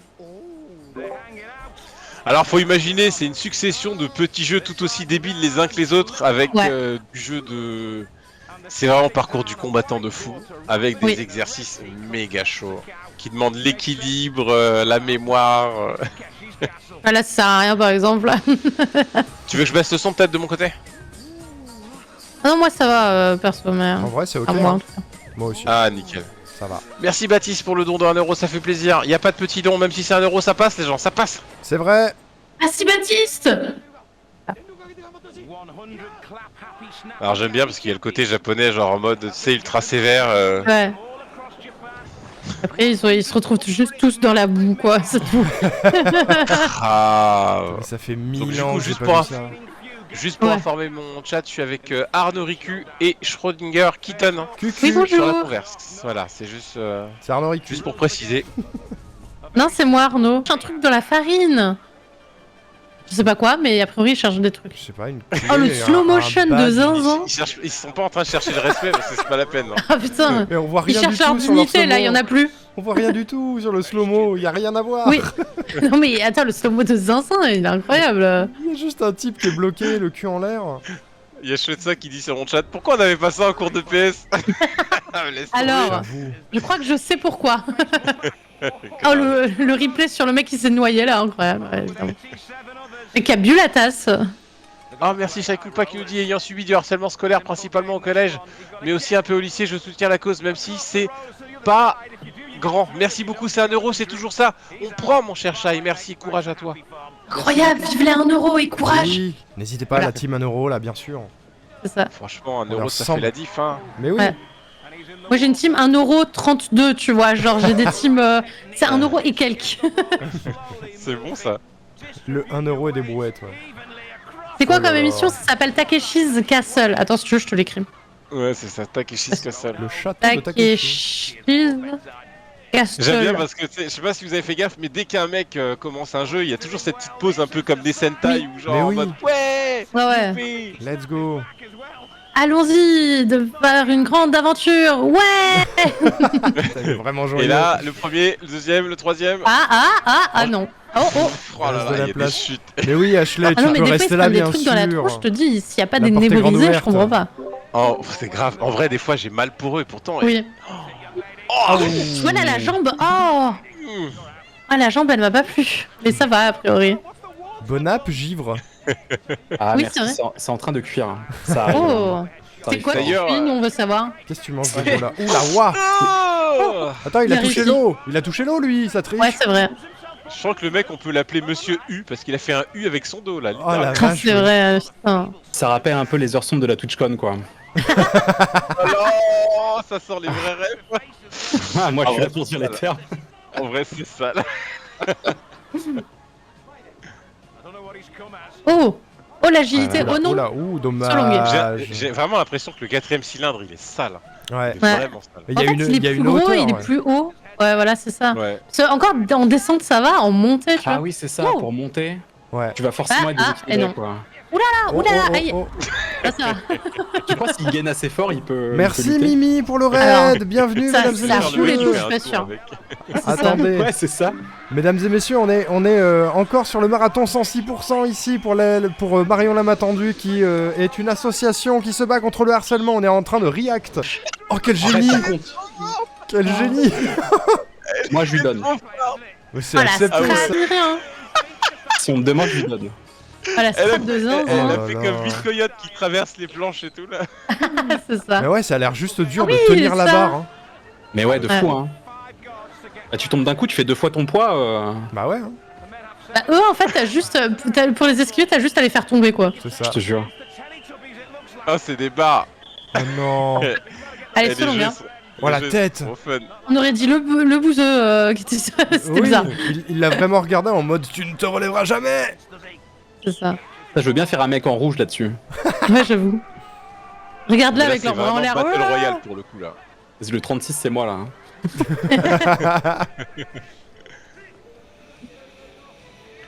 Alors faut imaginer, c'est une succession de petits jeux tout aussi débiles les uns que les autres avec Ouais. du jeu de... C'est vraiment parcours du combattant de fou, avec des Oui. exercices méga chauds, qui demandent l'équilibre, la mémoire. Ah, là, ça sert à rien, par exemple. Tu veux que je baisse le son peut-être de mon côté? Ah non, moi, ça va, perso, mais. En vrai, c'est ok. À moi, en hein. tout cas. Moi aussi, Ah nickel. ça va. Merci Baptiste pour le don de 1€, ça fait plaisir. Y a pas de petit don, même si c'est 1€, ça passe les gens, ça passe. C'est vrai. Ah, si, Baptiste! Alors j'aime bien parce qu'il y a le côté japonais, genre en mode, tu sais, ultra sévère. Ouais. Après, ils se retrouvent juste tous dans la boue, quoi, c'est tout. Ah. Mais ça fait Donc, 1000 du ans coup, que j'ai juste pas pour vu un- ça. Juste pour Ouais. informer mon chat, je suis avec Arnaud Ricu et Schrödinger Kitten Cucu. Oui, bonjour. sur la converse. Voilà, c'est C'est Arnaud Ricu. juste pour préciser. Non, c'est moi, Arnaud. Un truc dans la farine. Je sais pas quoi, mais a priori, il cherche des trucs. Je sais pas, une Oh, le clé, slow un motion de badge. zinzin. Ils sont pas en train de chercher le respect parce que c'est pas la peine. hein. Ah putain, Mais on voit ils rien du cherchent leur tout sur leur dignité, là, il y en a plus. On voit rien du tout sur le slow-mo, y a rien à voir. Oui. Non, mais attends, le slow-mo de zinzin, il est incroyable. Il y a juste un type qui est bloqué, le cul en l'air. Il y a Chouetza qui dit sur mon chat, pourquoi on avait pas ça en cours de PS? Laisse tomber. Alors, J'avoue. je crois que je sais pourquoi. Oh, le replay sur le mec qui s'est noyé, là, incroyable. Ouais, évidemment. Et qui a bu la tasse. Ah merci Shakulpa qui nous dit, ayant subi du harcèlement scolaire principalement au collège, mais aussi un peu au lycée, je soutiens la cause même si c'est pas grand. Merci beaucoup, c'est 1€, c'est toujours ça. On prend mon cher Shai, merci, courage à toi. Incroyable, vive les 1€ et courage. Oui, n'hésitez pas, Voilà. la team 1€, là, bien sûr. C'est ça. Franchement, 1€ Alors, ça sans- fait la diff, hein. Mais oui, Ouais. Moi j'ai une team 1,32€, tu vois, genre j'ai des teams... c'est 1€ et quelques. C'est bon ça. le 1€ et des brouettes, ouais. C'est quoi Oh là comme là. émission? Ça s'appelle Takeshi's Castle. Attends, si tu veux, je te l'écris. Ouais, c'est ça, Takeshi's Castle. Le château de Takeshi. Takeshi's Castle. J'aime bien parce que, tu sais, je sais pas si vous avez fait gaffe, mais dès qu'un mec commence un jeu, il y a toujours cette petite pause un peu comme des Sentai Oui. ou genre Mais en oui. mode ouais, Ouais, ouais. youpi. Let's go. Allons-y, de faire une grande aventure. Ouais. T'avais vraiment joyeux. Et là, le premier, le deuxième, le troisième. Ah non. Oh, oh. Oh là Reste là, de la il y a des place. chutes. Mais oui, Ashley, Ah tu non, mais peux des fois, ils rester se là, prennent des bien trucs dans la tronche, je sûr. te dis, s'il n'y a pas La des porte est grande nébulisés, je ouverte. comprends pas. Oh, c'est grave. En vrai, des fois, j'ai mal pour eux, pourtant. Oui. Oh, Tu vois là, la jambe, oh. Ah, la jambe, elle m'a pas plu. Mais ça va, a priori. Bon app, givre. Ah, Oui, merci, c'est vrai. c'est en train de cuire. Ça arrive. Oh. Ça C'est arrive quoi fort. que tu fais, nous, on veut savoir. Qu'est-ce que tu manges de là Ouh la ouah. Oh Attends, il Il a a touché réussi. l'eau. Il a touché l'eau, lui, ça triche. Ouais, c'est vrai. Je sens que le mec, on peut l'appeler Monsieur U parce qu'il a fait un U avec son dos là. Oh la littéralement. vache. C'est vrai, putain. Ça rappelle un peu les heures sombres de la TwitchCon, quoi. Oh, ça sort les vrais rêves. Ah, moi, je Ah suis ouais, là pour dire les voilà. termes. En vrai, c'est ça. Là. Oh. Oh, l'agilité. Oula, Oh non. oula, ouh, J'ai dommage. j'ai vraiment l'impression que le 4ème cylindre, il est sale. Ouais. Il est Ouais. vraiment sale. Il En y a fait, une, il il y a est plus une gros, hauteur. il est ouais. plus haut. Ouais, voilà, c'est ça. Ouais. Parce que encore en descente, ça va, en montée, tu vois. Ah oui, c'est ça, Oh. pour monter. Ouais. Tu vas forcément être Ah, déséquilibré, et non. quoi. Ah, oulala, aïe. oh. Ah, ça va. Tu crois s'il gaine assez fort, il peut. Merci il peut lutter Mimi pour le Alors, raid. Bienvenue, ça- mesdames et ça messieurs. fout les douches, fait un pas tour sûr. avec. C'est ça. Attendez, Ouais, c'est ça. mesdames et messieurs, on est encore sur le marathon 106% ici pour Marion Lame Attendue qui est une association qui se bat contre le harcèlement. On est en train de react. Oh quel génie, Arrête, ça compte. quel génie. Moi, je lui donne. Mais c'est Oh, la accepté. strap, ça. rien. Si on me demande, je lui donne. Oh, la Elle a strap de fait, zinzin. elle a Oh fait là comme là. Vite Coyote qui traverse les planches et tout là. C'est ça. Mais ouais, ça a l'air juste dur Oui, de tenir la ça. barre. Hein. Mais ouais, de fou, hein. Bah, tu tombes d'un coup, tu fais 2 fois ton poids. Bah ouais, hein, Bah, eux, en fait, t'as juste. Pour les esquiver, t'as juste à les faire tomber, quoi. c'est ça. Je te jure. Oh, c'est des barres. Oh non. Allez, Et les selon jeux bien. sont- Oh, les la jeux tête. sont fun. On aurait dit le bouseux qui était. C'était Oui, bizarre. il l'a vraiment regardé en mode tu ne te relèveras jamais. C'est ça. Ça, je veux bien faire un mec en rouge là-dessus. Ouais, j'avoue. Regarde-là Mais avec c'est leurs bras en vraiment l'air. Battle Oh là là. Royale pour le coup là. Le 36, c'est moi là. Hein.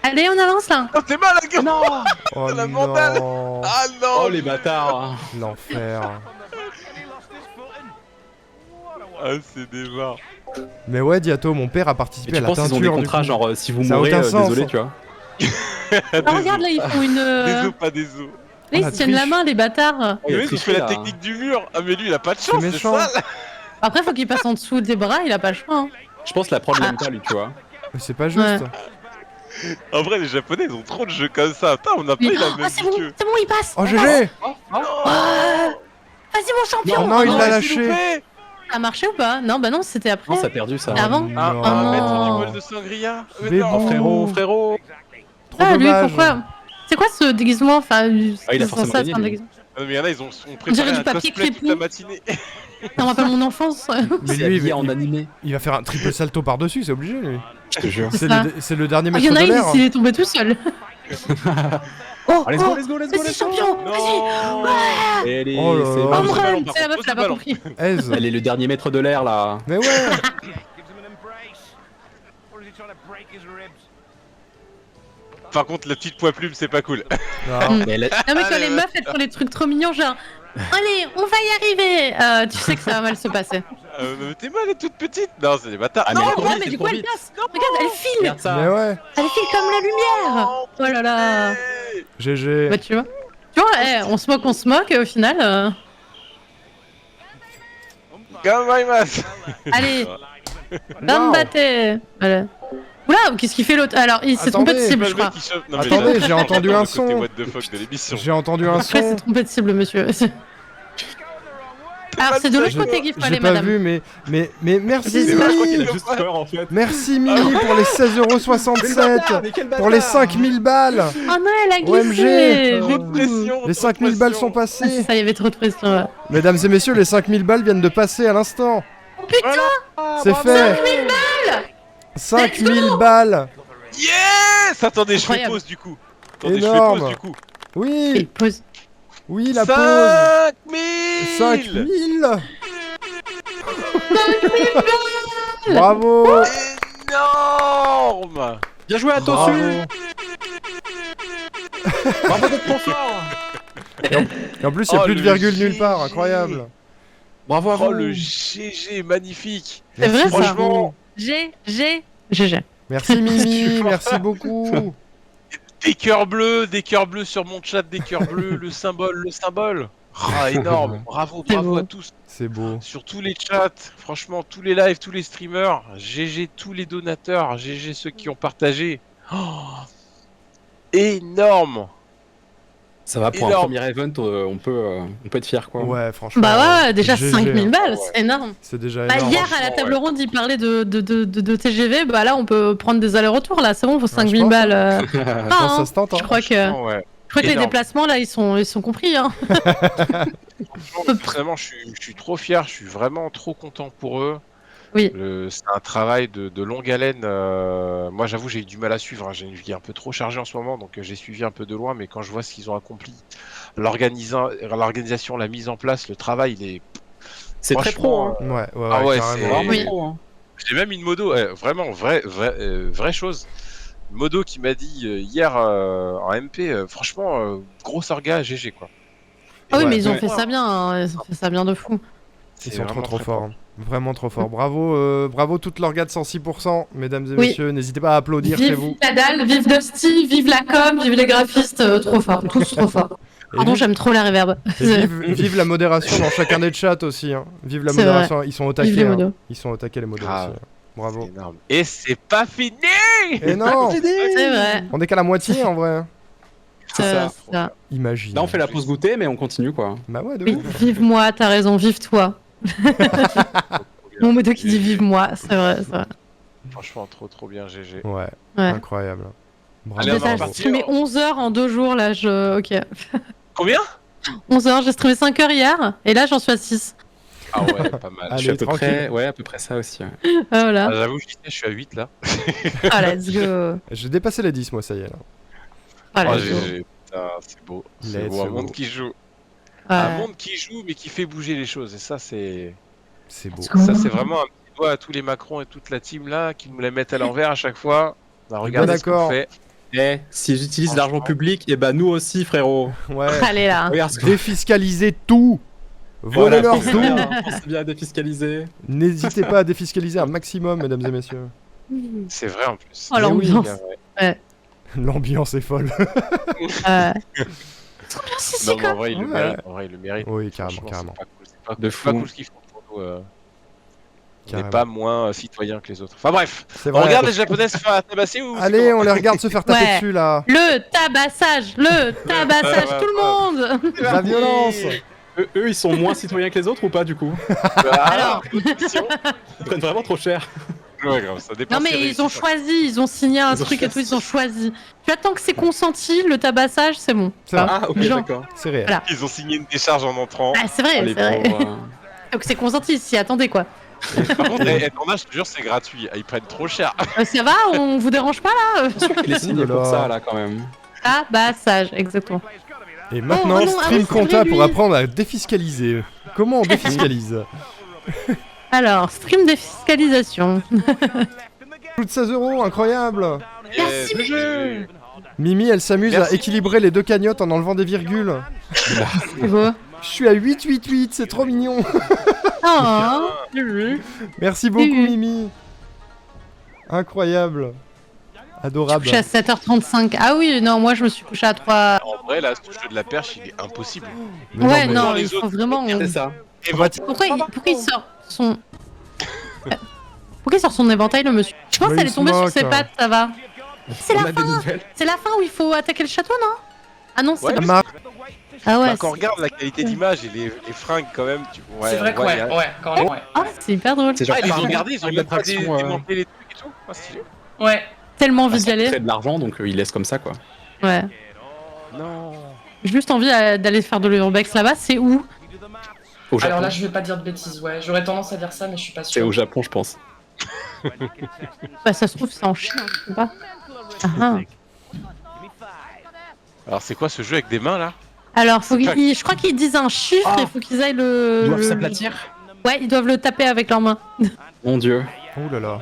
Allez, on avance là. Oh, t'es mal la gueule. Non. Oh La mandale. non. Ah non. Oh les bâtards. L'enfer. Ah, c'est des barres. Mais ouais, Diato, mon père a Et participé tu à la penses teinture. qu'ils ont des du contrats coup. genre si vous Ça a mourrez, aucun sens. désolé, tu vois. Ah, regarde là, ils font une. Des os, pas des os. Là, ils la se tiennent la triche. main, les bâtards. Oh, il a Mais ils ont triché, fait la là. technique du mur. Ah, mais lui, il a pas de chance, c'est méchant. sale. Après, faut qu'il passe en dessous des bras, il a pas le choix. Hein. Je pense que la prod l'aime pas lui, tu vois. Mais c'est pas juste. Ouais. En vrai, les japonais, ils ont trop de jeux comme ça. Putain, on a pas Oui. eu la Ah, même c'est bon, queue. c'est bon, il passe. Oh GG. Vas-y, mon champion. Non, il Oh, l'a s'est lâché. loupé. Ça a marché ou pas? Non, bah non, c'était après. Non, ça a perdu ça. Avant Un Non. Ah, mètre du non. bol de sangria. Mais Mais non. bon. Frérot, frérot. Trop Ah, lui, dommage. pourquoi? C'est quoi ce déguisement? Enfin, il a c'est forcément ça, gagné, c'est un lui. déguisement. Ah, mais il y en a, ils ont dirait préparé du un papier cosplay toute crépon. la matinée. Ça me rappelle mon enfance. Mais C'est lui, habillé en animé. il va faire un triple salto par-dessus, c'est obligé lui. Je te jure. C'est ça. c'est le dernier Il maître y en a de un, l'air. il est tombé tout seul. Oh, Allez, oh, let's go, let's vas-y, champion, vas-y. Elle est, Oh là c'est- là. Home Pose le ballon, run, par c'est la contre, meuf, elle a pose pas le compris. Aise. Elle est le dernier maître de l'air là. Mais ouais. Par contre, la petite poids plume, c'est pas cool. Non. Mais elle a- Non, mais quand Allez, les meufs, elles font les trucs trop mignons, genre, allez, on va y arriver. Tu sais que ça va mal se passer. Mais t'es mal, elle est toute petite. Non, c'est des bâtards. Ah, mais Non, elle court Non, vite, mais elle du coup, court elle vite. passe. Regarde, elle file. Regarde ça. Mais ouais. Elle file comme la lumière. Oh là là. GG. Bah, tu vois. Tu vois, on se moque, et au final. Gamaimas. Allez, Wow. Dambate. Voilà. Oula, qu'est-ce qu'il fait l'autre? Alors, il s'est trompé de Attendez, cible, je crois. Attendez, j'ai entendu un son. What the fuck de l'émission. J'ai entendu un Après, il s'est son. trompé de cible, monsieur. Alors, c'est de l'autre côté qu'il faut J'ai aller, pas madame. vu, mais merci C'est Je crois qu'il Mimi. a juste peur en fait. Merci Mimi pour les 16,67€ pour les 5000 balles. Oh non, elle a glissé. OMG. Trop de pression. Les trop de 5000 balles sont pression. Ah, c'est passées. ça, il y avait trop de pression. Ouais. Mesdames et messieurs, les 5000 balles viennent de passer à l'instant. Oh putain, C'est fait. 5000 balles. Yes. Attendez, je fais Incroyable. pause du coup. Attendez, Énorme. je fais pause du coup. et Oui, pause. oui, la pause. 5000. 5000. Bravo. Énorme. Bien joué à Bravo. Tosu. Bravo d'être trop fort. Et en plus, il n'y a Oh, plus de le virgule G. nulle part. Incroyable. Bravo à Oh vous. le GG magnifique. C'est vrai, ça. Franchement, GG. Merci Mimi, merci beaucoup. Des cœurs bleus sur mon chat, des cœurs bleus, le symbole. Ah, énorme, bravo C'est à beau. tous. C'est beau. Sur tous les chats, franchement, tous les lives, tous les streamers, GG tous les donateurs, GG ceux qui ont partagé. Oh, énorme. Ça va pour un Énorme. premier event, on peut être fier quoi. Ouais, franchement. Bah ouais, déjà GG, 5000 balles, Ouais. c'est énorme. C'est déjà Bah, énorme. hier à la table ronde, il parlait de TGV, bah là on peut prendre des allers-retours là, c'est bon, pour 5000 pense, balles. Je pense que hein. ça se tente. Hein. Je crois que Ouais. les énorme. déplacements là ils sont compris hein. Franchement, vraiment, je suis trop fier, je suis vraiment trop content pour eux. Oui. C'est un travail de longue haleine. Moi, j'avoue, j'ai eu du mal à suivre. Hein. J'ai une vie un peu trop chargée en ce moment, donc j'ai suivi un peu de loin. Mais quand je vois ce qu'ils ont accompli, l'organisation, la mise en place, le travail, il est. C'est très pro, hein. Ouais, ouais, Ah ouais, carrément. c'est- Vraiment Oui. pro, hein. J'ai même une modo, vraiment vraie chose. Une modo qui m'a dit hier en MP, franchement, grosse orga, GG quoi. Ah oui, Ouais. mais ils ont Ouais. fait ça bien, hein, ils ont fait ça bien de fou. Ils C'est sont vraiment trop très forts. Hein. Vraiment trop forts. Bravo, bravo toute l'orga de 106%, mesdames et Oui. messieurs. N'hésitez pas à applaudir chez Vive vous. la dalle, vive Dusty, vive la com, vive les graphistes, trop forts, tous trop forts. Et Pardon, vive- j'aime trop la reverb. et vive la modération dans chacun des chats aussi. Hein. Vive la C'est modération. Ils sont au taquet. Vive les hein. modos. Ils sont au taquet les modos Grave. aussi. Bravo. C'est énorme. Et c'est pas fini. Et non, C'est vrai. on est qu'à la moitié en vrai. C'est ça. C'est ça. Imagine. Là on fait la pause goûter mais on continue quoi. Bah ouais, de Oui, ouf. vive moi, t'as raison, vive toi. Mon modo qui dit vive moi, c'est vrai, c'est vrai. Franchement, trop bien, GG. Ouais, Ouais. incroyable. Bravo. Allez, on va J'ai repartir. streamé 11 heures en 2 jours là, ok. Combien 11 heures, j'ai streamé 5 heures hier, et là j'en suis à 6. Ah ouais, pas mal. Allez, Je suis à peu tranquille. près, ouais, à peu près ça aussi. Ouais. Ah, voilà. Ah, j'avoue, je suis à 8 là. Ah, let's go. J'ai dépassé les 10 moi, ça y est là. Ah, Oh, let's go. GG. Putain, c'est beau. C'est Let's beau. Un go. monde qui joue. Un Ouais. monde qui joue, mais qui fait bouger les choses. Et ça, c'est. C'est beau. Ça, c'est vraiment un petit doigt à tous les Macron et toute la team là qui nous la mettent à l'envers à chaque fois. Bah, regardez ce qu'on d'accord. fait. Eh, si j'utilise l'argent public, et bah nous aussi frérot. Ouais. Allez là. Regarde ce que Défiscaliser tout. Voilà, Volez-leur pensez tout. bien, pensez bien à défiscaliser. N'hésitez pas à défiscaliser un maximum, mesdames et messieurs. C'est vrai en plus. Oh, l'ambiance. Ouais. L'ambiance est folle. Si, Non, mais en vrai, il le Ouais. mérite. En vrai, il le mérite. Oui, carrément, Franchement, carrément. C'est pas cool. C'est pas, De c'est pas fou. cool ce qu'ils font pour nous. On n'est Carrément. pas moins citoyens que les autres. Enfin bref, C'est on vrai. regarde les Japonais se faire tabasser ou c'est Allez, comment on les regarde se faire taper Ouais. dessus là. Le tabassage, Ouais, tout le monde. La violence. Eux, ils sont moins citoyens que les autres ou pas du coup? Alors, question. Ils prennent vraiment trop cher. Ouais, grave, ça dépend. Non mais si ils ont réussi, choisi, ils ont signé un Ils ont truc et tout, choisi. ils ont choisi. Tu attends que c'est consenti, le tabassage, c'est bon. C'est vrai. Ah ok Genre. d'accord. C'est réel. Voilà. Ils ont signé une décharge en entrant. Ah, c'est vrai, Les c'est vrai. pauvres, hein. Donc c'est consenti, si attendez quoi. Par contre, ton âge, je te jure, c'est gratuit. Ils prennent trop cher. Ça va, on vous dérange pas là Il est signé Ouh là pour là. ça là quand même. Tabassage, exactement. Et maintenant, oh non, ah stream oui, c'est compta vrai, lui. pour apprendre à défiscaliser. Comment on défiscalise? Alors, stream défiscalisation. Plus de 16 €, incroyable. Merci, GG. Mimi, elle s'amuse à Merci. équilibrer les deux cagnottes en enlevant des virgules. C'est beau. Je suis à 888, c'est trop mignon. Oh, Merci beaucoup, Oui. Mimi. Incroyable. je Adorable. suis à 7h35. Ah oui, non, moi je me suis couché à 3. En vrai, là, ce jeu de la perche, il est impossible. Mais Ouais, mais- non, les il faut autres, vraiment. C'est ça. Pourquoi il sort son. Pourquoi il sort son éventail, le monsieur? Je pense Mais qu'elle il est tombée se sur ses moque. pattes, ça va. C'est On la a des fin. nouvelles. C'est la fin où il faut attaquer le château, non? Ah non, c'est Ouais, pas. Ça marche. Ah ouais. Bah, quand on regarde la qualité d'image et les fringues, quand même, tu vois. C'est vrai que ouais, ouais, quand même, ouais. Ah, c'est hyper drôle. C'est genre Ah, ils ont parc- regardé, ils ont parc même pas d'attractions, démonté les trucs et tout. Ah, stylé. Ouais. Tellement envie Ça d'y aller. coûterait de l'argent donc ils laissent comme ça quoi. Ouais. Non. Juste envie d'aller faire de l'urbex là-bas, c'est où? Au Japon. Alors là, je vais pas dire de bêtises, ouais. J'aurais tendance à dire ça, mais je suis pas C'est sûre. au Japon je pense. Bah, ça se trouve, c'est en Chine, je sais pas. Ah, ah. Alors, c'est quoi ce jeu avec des mains là? Alors, faut C'est pas- je crois qu'ils disent un chiffre Ah. et faut qu'ils aillent le. Ils doivent le- s'aplatir. Ouais, ils doivent le taper avec leurs mains. Mon dieu. Oh là là.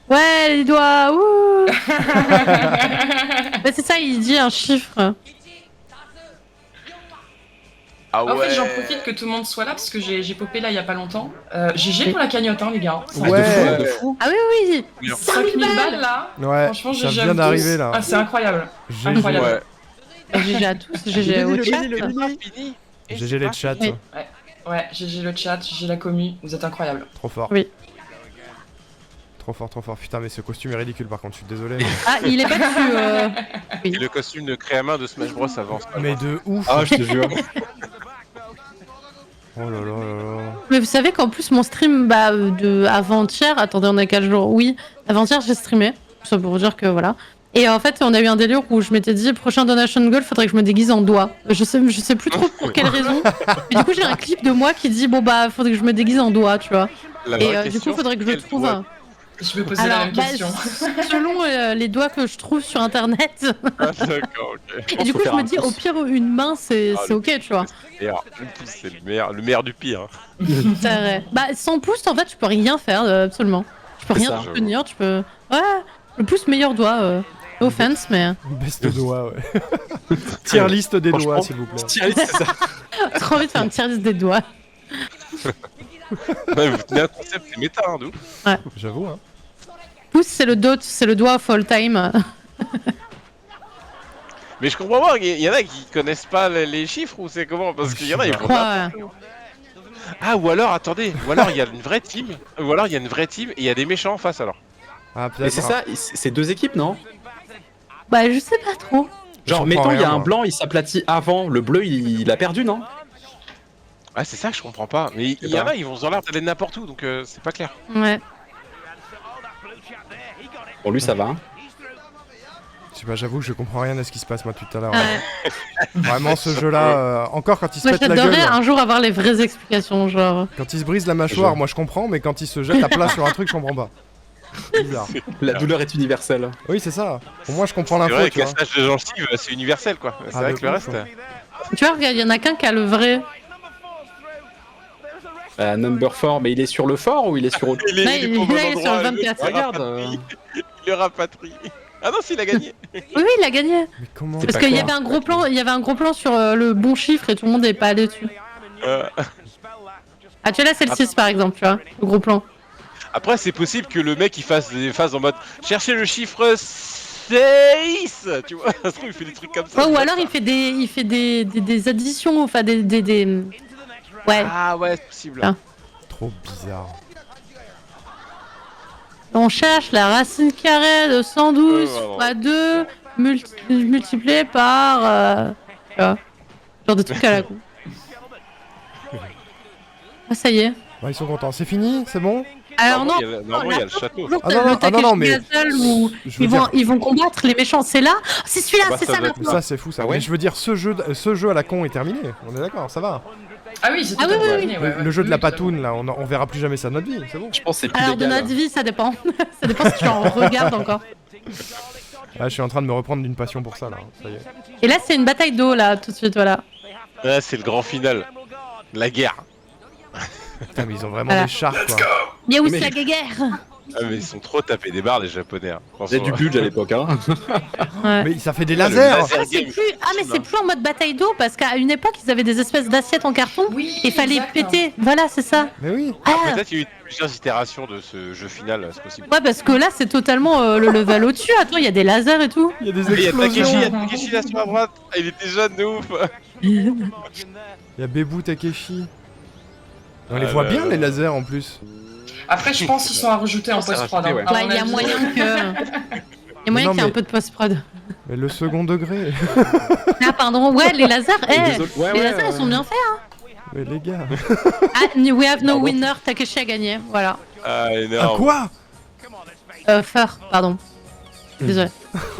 Ouais, les doigts, ouh. Bah, c'est ça, il dit un chiffre. Ah En ouais. fait, j'en profite que tout le monde soit là parce que j'ai popé là il y a pas longtemps. GG pour la cagnotte, hein, les gars. Ouais. De fou. Ah oui, oui. 5000 balles là. Ouais, Franchement, ça GG à vient vous d'arriver tous. là. Ah, c'est incroyable. GG. Incroyable. Ouais. GG à tous, GG au chat. Fini. Et GG c'est les pas chats. Oui. Ouais, GG le chat, GG la commu, vous êtes incroyables. Trop fort. Oui. Trop fort, trop fort. Putain, mais ce costume est ridicule par contre, je suis désolé. Ah, il est pas dessus. Et le costume de Créamin de Smash Bros avance. Mais de ouf. Ah, je te jure. Oh là là là là. Mais vous savez qu'en plus, mon stream de avant-hier, attendez, on a quel jour? Oui, avant-hier, j'ai streamé. Ça pour vous dire que voilà. Et en fait, on a eu un délire où je m'étais dit, prochain Donation Goal, faudrait que je me déguise en doigt. Je sais plus trop pour quelle raison. Mais du coup, j'ai un clip de moi qui dit, bon bah, faudrait que je me déguise en doigt, tu vois. La Et vraie du question, coup, faudrait que je c'est trouve quel un. Je me posais la même question. selon les doigts que je trouve sur internet. Ah, d'accord, ok. Et du coup, faut je faire me un dis, pouce. au pire, une main, c'est Ah, le ok, tu vois. C'est le meilleur du pire. C'est vrai. Bah, sans pouce, en fait, tu peux rien faire, absolument. Tu peux C'est rien ça. tenir, tu peux. Ouais, le pouce meilleur doigt. Offense, mais. Baisse de doigts, ouais. Tier liste des Franchement, doigts, s'il vous plaît. Tiens, allez, c'est ça. Trop envie de faire une tier list des doigts. Ouais, vous tenez un concept, c'est méta, hein, nous. J'avoue, hein. Pouce, c'est le doigt of all time. Mais je comprends pas, il y en a qui connaissent pas les chiffres ou c'est comment? Parce qu'il y en a, ils font Quoi. Ah, ou alors, attendez, ou alors il y a une vraie team, ou alors il y a une vraie team et il y a des méchants en face alors. Ah, Mais peut-être. c'est ça, c'est deux équipes, non? Bah, je sais pas trop. Genre, comprends mettons, il y rien, a un moi. blanc, il s'aplatit avant, le bleu, il a perdu, non? Ah, c'est ça que je comprends pas. Mais il y en a, ils vont dans l'air d'aller n'importe où, donc c'est pas clair. Ouais. Pour lui, ça va. Hein. Je sais pas, j'avoue que je comprends rien à ce qui se passe, moi, tout à l'heure. Ouais. Vraiment, ce jeu-là, encore quand il se Moi, pète la gueule, j'adorerais un jour avoir les vraies explications, genre. quand il se brise la mâchoire, moi je comprends, mais quand il se jette à plat sur un truc, je comprends pas. Bizarre. La douleur est universelle. Oui, c'est ça. Pour moi, je comprends C'est l'info, vrai, tu vois. cassage de gencives, c'est universel quoi. C'est Ah, vrai de que le ouf, reste. ouais. Tu vois, regarde, il y en a qu'un qui a le vrai. Number 4, mais il est sur le fort ou il est sur autre? Il est, Là, il est il- pas au bon là, il est sur le endroit, 24, le regarde. rapatrie. Il le rapatrie. Ah non, si, il a gagné. Oui, il a gagné. Mais comment C'est Parce pas qu'il y clair. avait un gros plan, il y avait un gros plan sur le bon chiffre et tout le monde n'est pas allé dessus. Ah, tu vois, là, c'est le 6 par exemple, tu vois, le gros plan. Après, c'est possible que le mec il fasse des phases en mode chercher le chiffre 6. Tu vois, ça se trouve, il fait des trucs comme ça. Ouais, ou alors il fait des additions, enfin des. Ouais. Ah ouais, c'est possible. Ah. Trop bizarre. On cherche la racine carrée de 112 Ouais, fois 2 multiplié par. Tu vois, genre de trucs à la con. Ah, ça y est. Ouais, ils sont contents. C'est fini? C'est bon? Alors non, Normalement, il y a le château. toujours Ah non, le non, ah non, non, mais- Takeshi Castle où Je veux ils dire... vont combattre les méchants. C'est là? Oh, c'est celui-là, Ah bah, c'est ça ça doit le être Mais plan. ça, c'est fou, ça. Ah ouais Mais je veux dire, ce jeu à la con est terminé. On est d'accord, ça va. Ah oui, c'est Ah tout oui, à fait oui, terminé, ouais, Le ouais. jeu de la Oui, totalement. patoune, là, on verra plus jamais ça de notre vie, c'est bon. Je pense que c'est plus Alors de légal. notre vie, ça dépend. Ça dépend si tu en regardes encore. Ah, je suis en train de me reprendre d'une passion pour ça, là. Ça y est. Et là, c'est une bataille d'eau, là, tout de suite, voilà. Là, c'est le grand final. La guerre. Putain, mais ils ont vraiment Voilà. des chars, quoi. Mais où Mais- c'est la guerre? Ah, mais ils sont trop tapés des barres, les japonais. hein. Il y a du budget à l'époque, hein. Ouais. Mais ça fait des Ah, le lasers! laser Ah, c'est game. plus... ah, mais c'est plus en mode bataille d'eau parce qu'à une époque, ils avaient des espèces d'assiettes en carton Oui, et fallait exact. péter. Voilà, c'est ça. Mais oui! Ah, Peut-être qu'il y a eu plusieurs itérations de ce jeu final, c'est possible. ouais, parce que là, c'est totalement le level au-dessus. Attends, il y a des lasers et tout. Il y a des Et il y a Takeshi, explosions! là sur la droite. Ah, il était jeune de ouf. Il y a Bebu Takeshi. On les Ah voit là bien, là. les lasers, en plus. Après, je pense qu'ils sont à rajouter en C'est à post-prod. rajouter, hein. ouais. À Ouais, mon il y a avis. moyen que. Il y a moyen non, qu'il y ait un mais- peu de post-prod. Mais le second degré. Ah, pardon. Ouais, les lasers, Et les autres- ouais, les ouais, lasers, ils sont bien faits. Mais les gars. Ah, we have no Pardon. winner. Takeshi a gagné. Voilà. Ah, Ah, énorme. quoi? Fur, pardon. Désolé.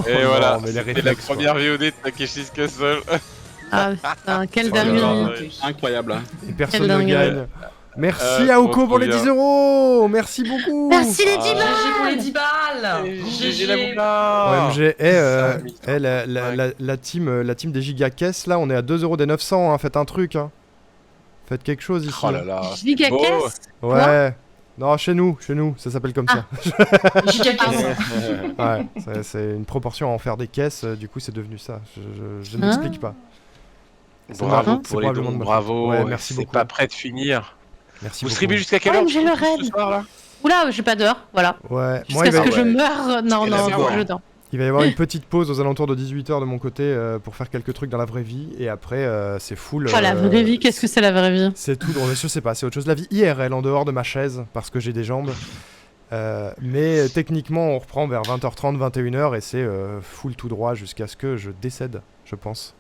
Et Oh voilà, non, mais les c'était la réflexes, quoi. première VOD de Takeshi's Castle. Ah, putain, quelle Oh là là. dinguerie. Incroyable. Hein. Et personne Quelle ne dinguerie. gagne. Merci à Oko trop pour les bien. 10 euros! Merci beaucoup! Merci les 10 GG balles. pour les 10 balles. GG la GG. boula. OMG, Ça, la team des gigacaisses, là, on est à 2 euros des 900, hein, faites un truc, hein. Faites quelque chose ici. Oh là là. Giga Beau. caisse. Ouais. Non, chez nous, ça s'appelle comme ça. Giga caisse. Ouais, c'est une proportion à en faire des caisses, du coup c'est devenu ça. Je Ah. n'explique pas. C'est Bravo marrant, pour c'est les probablement dons, de ma bravo. faute. Ouais, merci C'est beaucoup. pas prêt de finir. Merci Vous beaucoup. streamez jusqu'à quelle Ah, heure mais j'ai du coup, le raid. ce soir là? Oula, j'ai pas d'heure, voilà. Ouais, moi Jusqu'à il ce va, que je ouais. meure. Non, Et non, la voix. je dors. il va y avoir une petite pause aux alentours de 18h de mon côté pour faire quelques trucs dans la vraie vie. Et après, c'est full. Oh, la vraie vie, qu'est-ce que c'est la vraie vie? C'est tout, je sais pas, c'est autre chose. La vie IRL en dehors de ma chaise parce que j'ai des jambes. Mais techniquement, on reprend vers 20h30, 21h et c'est full tout droit jusqu'à ce que je décède, je pense.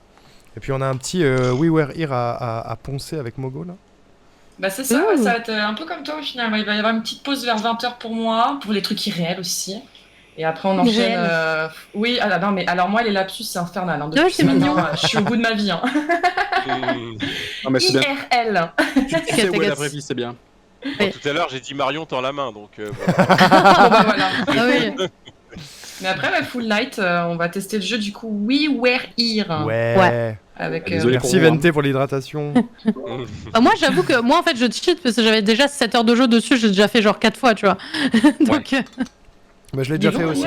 Et puis on a un petit We Were Here à poncer avec Mogo là. Bah c'est ça, ouais, ça va être un peu comme toi au final. Il va y avoir une petite pause vers 20h pour moi, pour les trucs irréels aussi. Et après on enchaîne. Irréels. Oui, ah, non mais alors moi les lapsus c'est infernal. Hein, Ouais, depuis c'est ce matin, mignon. je suis au bout de ma vie. Hein. Non, mais c'est bien. IRL. Tu sais où est la T'inquiète. vraie vie, c'est bien. Oui. Tout à l'heure, j'ai dit Marion, tends la main, donc Bon, bah, voilà. Ah oui. Mais après ouais, Full Night, on va tester le jeu du coup We Were Here. Ouais. Avec, Désolé Merci pour vous, hein. Vente pour l'hydratation. Bah, moi, j'avoue que moi, en fait, je cheat parce que j'avais déjà 7 heures de jeu dessus. J'ai déjà fait genre 4 fois, tu vois. Donc, Bah, je l'ai déjà fait aussi.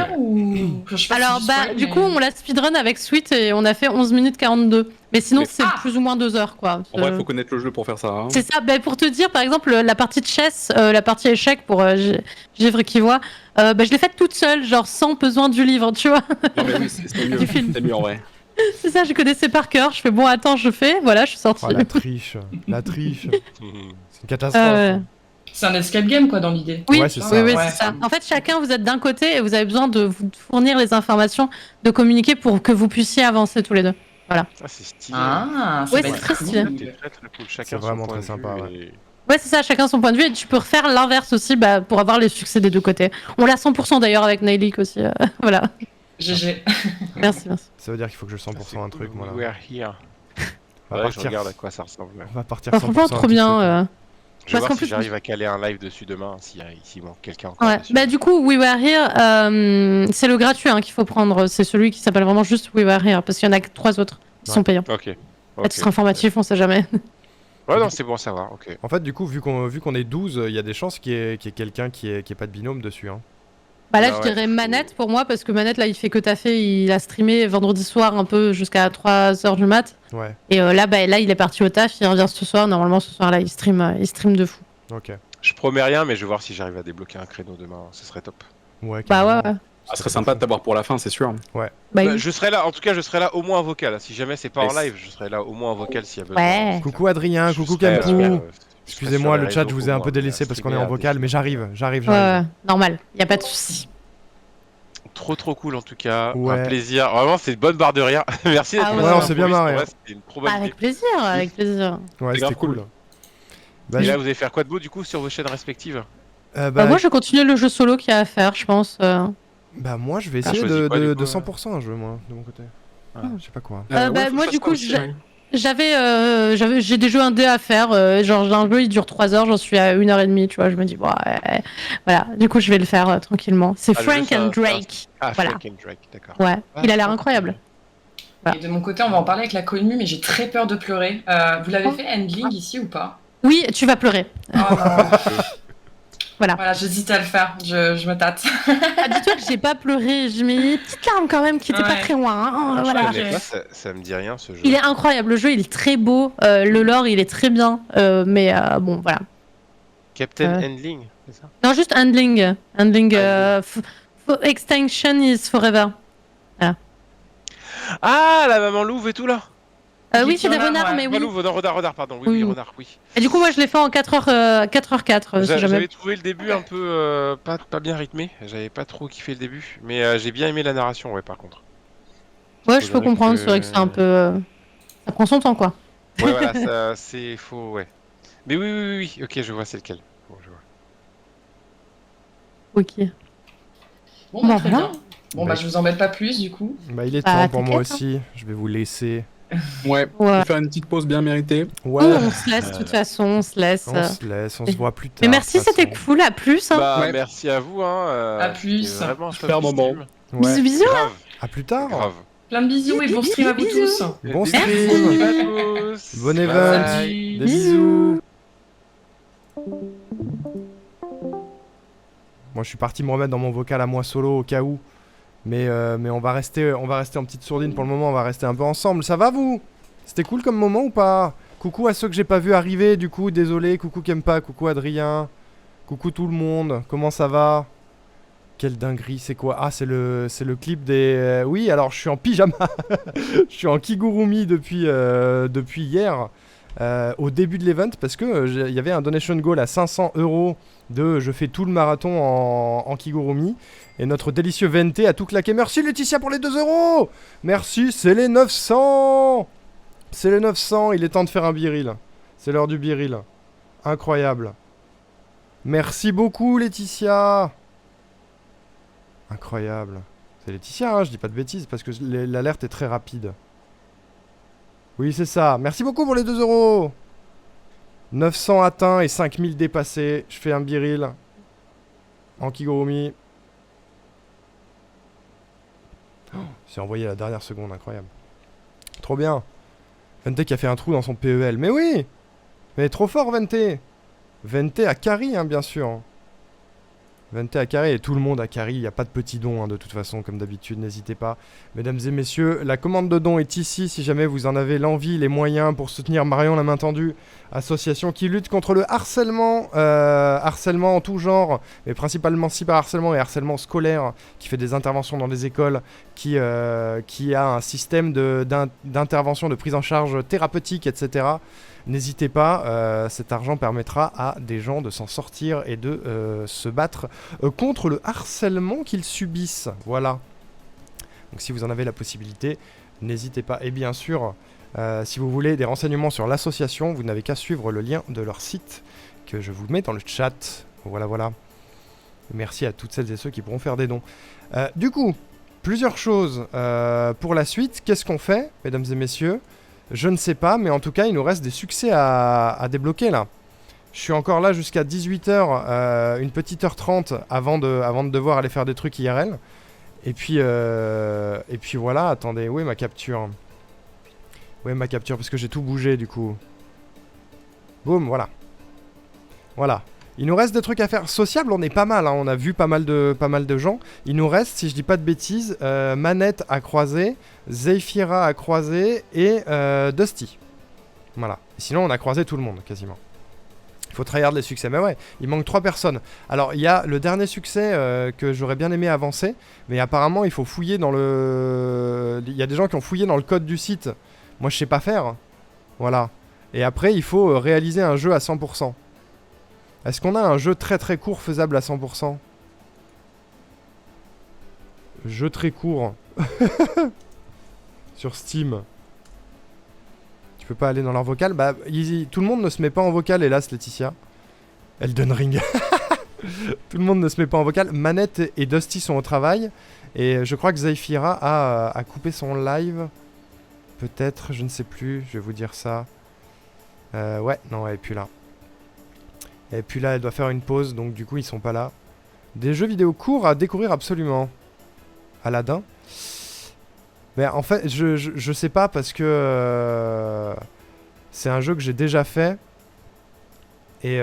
Je sais pas alors, si je bah, spoil, du mais- coup, on l'a speedrun avec Sweet et on a fait 11 minutes 42. Mais sinon, Mais- c'est Ah plus ou moins 2 heures, quoi. En vrai, faut connaître le jeu pour faire ça. Hein. C'est ça, bah, pour te dire, par exemple, la partie de chess, la partie échec pour Givre qui voit, bah, je l'ai faite toute seule, genre sans besoin du livre, tu vois. Non, mais oui, c'est mieux. Du film. C'est mieux en vrai. C'est ça, je connaissais par cœur. Je fais bon, attends, je fais, voilà, je suis sortie. Oh, la triche. La triche. C'est une catastrophe. C'est un escape game quoi dans l'idée. Oui, Ouais, c'est ça. oui, oui, Ouais. c'est ça. En fait, chacun, vous êtes d'un côté et vous avez besoin de vous fournir les informations, de communiquer pour que vous puissiez avancer tous les deux. Ah, c'est stylé. Ah, ça Ouais, va c'est être très cool. stylé. C'est très très cool. Chacun C'est vraiment son point très de sympa, vue et- Ouais, c'est ça, chacun son point de vue et tu peux refaire l'inverse aussi bah, pour avoir les succès des deux côtés. On l'a 100% d'ailleurs avec Nailik aussi. Voilà. GG. Merci, merci. Ça veut dire qu'il faut que je 100% Ah, c'est un truc, cool, moi là. We Are Here. On va Ouais, je partir. regarde à quoi ça ressemble. On va partir Bah, 100% franchement, un trop petit bien. truc. Je vais Parce voir qu'en si plus- j'arrive à caler un live dessus demain, s'il manque quelqu'un encore Ouais. dessus. Bah, du coup, We Were Here, c'est le gratuit hein, qu'il faut prendre. C'est celui qui s'appelle vraiment juste We Were Here parce qu'il y en a que 3 autres qui Ouais. sont payants. Ok. À titre informatif, on sait jamais. Ouais, non, c'est bon à savoir, ok. En fait, du coup, vu qu'on est 12, il y a des chances qu'il y ait quelqu'un qui ait pas de binôme dessus. Hein. Bah là, Ah je ouais. dirais Manette pour moi, parce que Manette, là, il fait que taffer. Il a streamé vendredi soir un peu jusqu'à 3h du mat. Ouais, Et là, il est parti au taf, il revient ce soir. Normalement, ce soir-là, il stream de fou. ok. Je promets rien, mais je vais voir si j'arrive à débloquer un créneau demain, ce serait top. Ouais, Bah carrément. ouais. Ah, ce serait sympa de t'avoir pour la fin, c'est sûr. Bah, Bah, je serai là, en tout cas, je serai là au moins en vocal. Si jamais c'est pas en Yes. live, je serai là au moins en vocal s'il y a besoin. Ouais. Coucou Adrien, Je coucou serai, Campou. je Excusez-moi, serai le sur chat, les je vous réseaux ai un pour peu moi, délaissé parce qu'on est streamer en à vocal, mais j'arrive. normal, y a pas de souci. Trop cool en tout cas, Ouais. un plaisir. Vraiment, c'est une bonne barre de rire. Merci d'être Ah passé ouais, à on s'est bien l'improviste, marré, pour moi, hein. C'était une trop Bah, bonne avec idée. plaisir, avec plaisir. Ouais, C'est c'était grave cool. cool. Bah, Et je- là, vous allez faire quoi de beau du coup sur vos chaînes respectives? bah, Moi, je continue le jeu solo qu'il y a à faire, je pense. bah, moi, je vais Ah, essayer choisis quoi, du coup, de 100% un jeu, moi, de mon côté. Ah. Je sais pas quoi. Bah, faut moi, que je du fasse coup, ça aussi, ouais. j'ai des jeux indés à faire. Genre, j'ai un jeu, il dure 3 heures, j'en suis à 1h30, tu vois. Je me dis, ouais. Voilà, du coup, je vais le faire tranquillement. C'est Ah, le jeu, Frank ça- and Drake. Ah, Voilà. Frank and Drake, d'accord. Ouais, Ah, il a l'air Frank. incroyable. Voilà. Et de mon côté, on va en parler avec la commu, mais j'ai très peur de pleurer. Vous l'avez fait Endling ici ou pas? Oui, tu vas pleurer. Oh non. Voilà. Voilà, j'hésite à le faire, je me tâte. Ah, dis-toi que j'ai pas pleuré, j'ai mis une petite larme quand même qui était pas Ouais. très loin. Hein. Je Voilà. connais pas, ça me dit rien ce jeu. Il est incroyable, le jeu il est très beau, le lore il est très bien, mais bon voilà. Captain Endling, c'est ça? Non, juste Handling. Handling, Extinction is Forever. Ah, la maman louve et tout là? Oui, c'est des Renard, renards, ouais. mais Pas oui. louve, renard, pardon. Oui, Oui. renard, oui. Et du coup, moi je l'ai fait en 4h04, si J'avais jamais. trouvé le début un peu pas bien rythmé. J'avais pas trop kiffé le début, mais j'ai bien aimé la narration, ouais, par contre. Ouais, je peux comprendre, c'est vrai que c'est un peu. Ça prend son temps quoi. Ouais, voilà, ça, c'est faux, ouais. Mais oui, ok, je vois c'est lequel. Bon, je vois. Ok. Bon, Bon, bah, très voilà. bien. Bon, bah, je vous embête pas plus du coup. Bah, il est Bah, temps pour moi t'inquiète, aussi. Je vais vous laisser. Ouais, on Ouais. va faire une petite pause bien méritée. Ouais, Oh, on se laisse, de toute façon, on se laisse. on se laisse, on se voit plus tard. Mais merci, de toute c'était façon. cool, à plus. Hein. Bah, Ouais. merci à vous, hein. À plus. c'était Vraiment un Super top moment. stream. Ouais. Bisous, bisous. Grave, À plus tard. grave. Plein de bisous et bon stream à vous tous. Bon Bisous stream. à tous. Bon Bye. event. Salut. Des bisous. Moi, je suis parti me remettre dans mon vocal à moi solo au cas où. Mais on va rester en petite sourdine pour le moment. On va rester un peu ensemble. Ça va vous? C'était cool comme moment ou pas? Coucou à ceux que j'ai pas vu arriver, du coup, désolé. Coucou Kempa, coucou Adrien. Coucou tout le monde, comment ça va? Quelle dinguerie, c'est quoi? Ah, c'est le clip des... oui, alors je suis en pyjama. Je suis en kigurumi depuis hier, au début de l'event, parce que il y avait un donation goal à 500 € de je fais tout le marathon en kigurumi. Et notre délicieux Vente a tout claqué. Merci Laetitia pour les 2 €. Merci, c'est les 900. C'est les 900, il est temps de faire un biril. C'est l'heure du biril. Incroyable. Merci beaucoup Laetitia. Incroyable. C'est Laetitia, hein, je dis pas de bêtises parce que l'alerte est très rapide. Oui, c'est ça. Merci beaucoup pour les 2 €. 900 atteints et 5000 dépassés. Je fais un biril en kigurumi. Oh, c'est envoyé à la dernière seconde, incroyable. Trop bien. Vente qui a fait un trou dans son PEL. Mais oui. Mais trop fort Vente. Vente à carry, hein, bien sûr. Vente à carry et tout le monde à carry. Il n'y a pas de petits dons, hein, de toute façon, comme d'habitude. N'hésitez pas. Mesdames et messieurs, la commande de dons est ici. Si jamais vous en avez l'envie, les moyens pour soutenir Marion la main tendue, association qui lutte contre le harcèlement, harcèlement en tout genre, mais principalement cyberharcèlement et harcèlement scolaire, qui fait des interventions dans des écoles, qui a un système d'intervention, de prise en charge thérapeutique, etc. N'hésitez pas, cet argent permettra à des gens de s'en sortir et de se battre contre le harcèlement qu'ils subissent. Voilà. Donc si vous en avez la possibilité, n'hésitez pas. Et bien sûr, si vous voulez des renseignements sur l'association, vous n'avez qu'à suivre le lien de leur site que je vous mets dans le chat. Voilà, voilà. Merci à toutes celles et ceux qui pourront faire des dons. Du coup, plusieurs choses pour la suite. Qu'est-ce qu'on fait, mesdames et messieurs ? Je ne sais pas, mais en tout cas, il nous reste des succès à débloquer là. Je suis encore là jusqu'à 18h, une petite heure 30 avant de devoir aller faire des trucs IRL. Et puis voilà, attendez, où est ma capture? Où est ma capture? Parce que j'ai tout bougé du coup. Boum, voilà. Voilà. Il nous reste des trucs à faire. Sociable, on est pas mal, hein. On a vu pas mal de gens. Il nous reste, si je dis pas de bêtises, Manette à croiser, Zephyra à croiser et Dusty. Voilà. Et sinon, on a croisé tout le monde, quasiment. Il faut tryhard les succès. Mais ouais, il manque 3 personnes. Alors, il y a le dernier succès que j'aurais bien aimé avancer. Mais apparemment, il faut fouiller dans le... Il y a des gens qui ont fouillé dans le code du site. Moi, je sais pas faire. Voilà. Et après, il faut réaliser un jeu à 100%. Est-ce qu'on a un jeu très très court faisable à 100%? Jeu très court. Sur Steam. Tu peux pas aller dans leur vocal? Bah, tout le monde ne se met pas en vocal, hélas, Laetitia. Elden Ring. Tout le monde ne se met pas en vocal. Manette et Dusty sont au travail. Et je crois que Zephyra a coupé son live. Peut-être, je ne sais plus. Je vais vous dire ça. Ouais, non, elle est plus là. Et puis là, elle doit faire une pause, donc du coup, ils sont pas là. Des jeux vidéo courts à découvrir absolument. Aladdin. Mais en fait, je sais pas parce que c'est un jeu que j'ai déjà fait. Et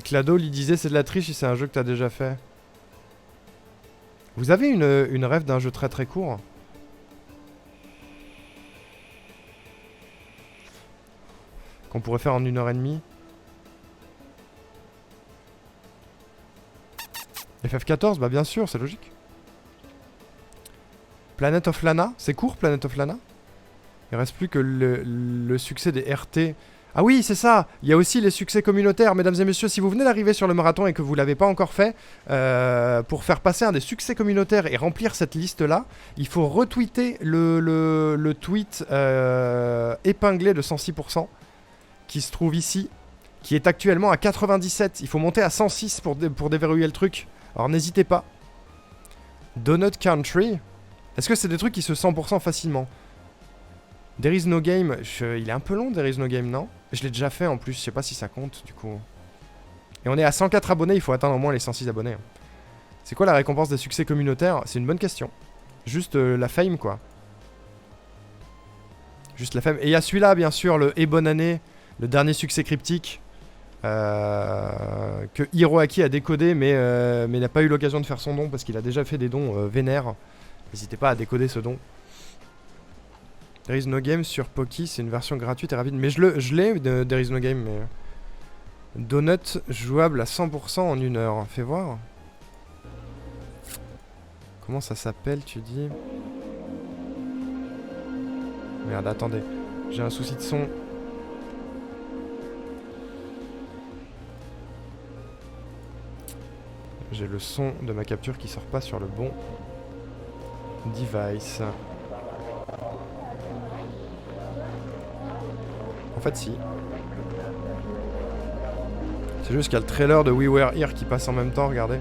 Clado lui disait c'est de la triche si c'est un jeu que t'as déjà fait. Vous avez une rêve d'un jeu très très court? Qu'on pourrait faire en 1h30? FF14, bah bien sûr, c'est logique. Planet of Lana, c'est court Planet of Lana. Il reste plus que le succès des RT. Ah oui, c'est ça. Il y a aussi les succès communautaires. Mesdames et messieurs, si vous venez d'arriver sur le marathon et que vous l'avez pas encore fait, pour faire passer un des succès communautaires et remplir cette liste-là, il faut retweeter le tweet épinglé de 106% qui se trouve ici, qui est actuellement à 97. Il faut monter à 106 pour déverrouiller le truc. Alors n'hésitez pas. Donut Country. Est-ce que c'est des trucs qui se 100% facilement? There is no game. Il est un peu long, There is no game, non? Je l'ai déjà fait en plus, je sais pas si ça compte du coup. Et on est à 104 abonnés, il faut atteindre au moins les 106 abonnés. C'est quoi la récompense des succès communautaires? C'est une bonne question. Juste la fame quoi. Juste la fame. Et il y a celui-là bien sûr, le Et bonne année, le dernier succès cryptique. Que Hiroaki a décodé mais n'a pas eu l'occasion de faire son don parce qu'il a déjà fait des dons vénères. N'hésitez pas à décoder ce don. There is no game sur Poki, c'est une version gratuite et rapide. Mais je l'ai, There is no game, mais... Donut jouable à 100% en 1 heure. Fais voir. Comment ça s'appelle, tu dis? Merde, attendez. J'ai un souci de son. J'ai le son de ma capture qui sort pas sur le bon device. En fait, si. C'est juste qu'il y a le trailer de We Were Here qui passe en même temps, regardez.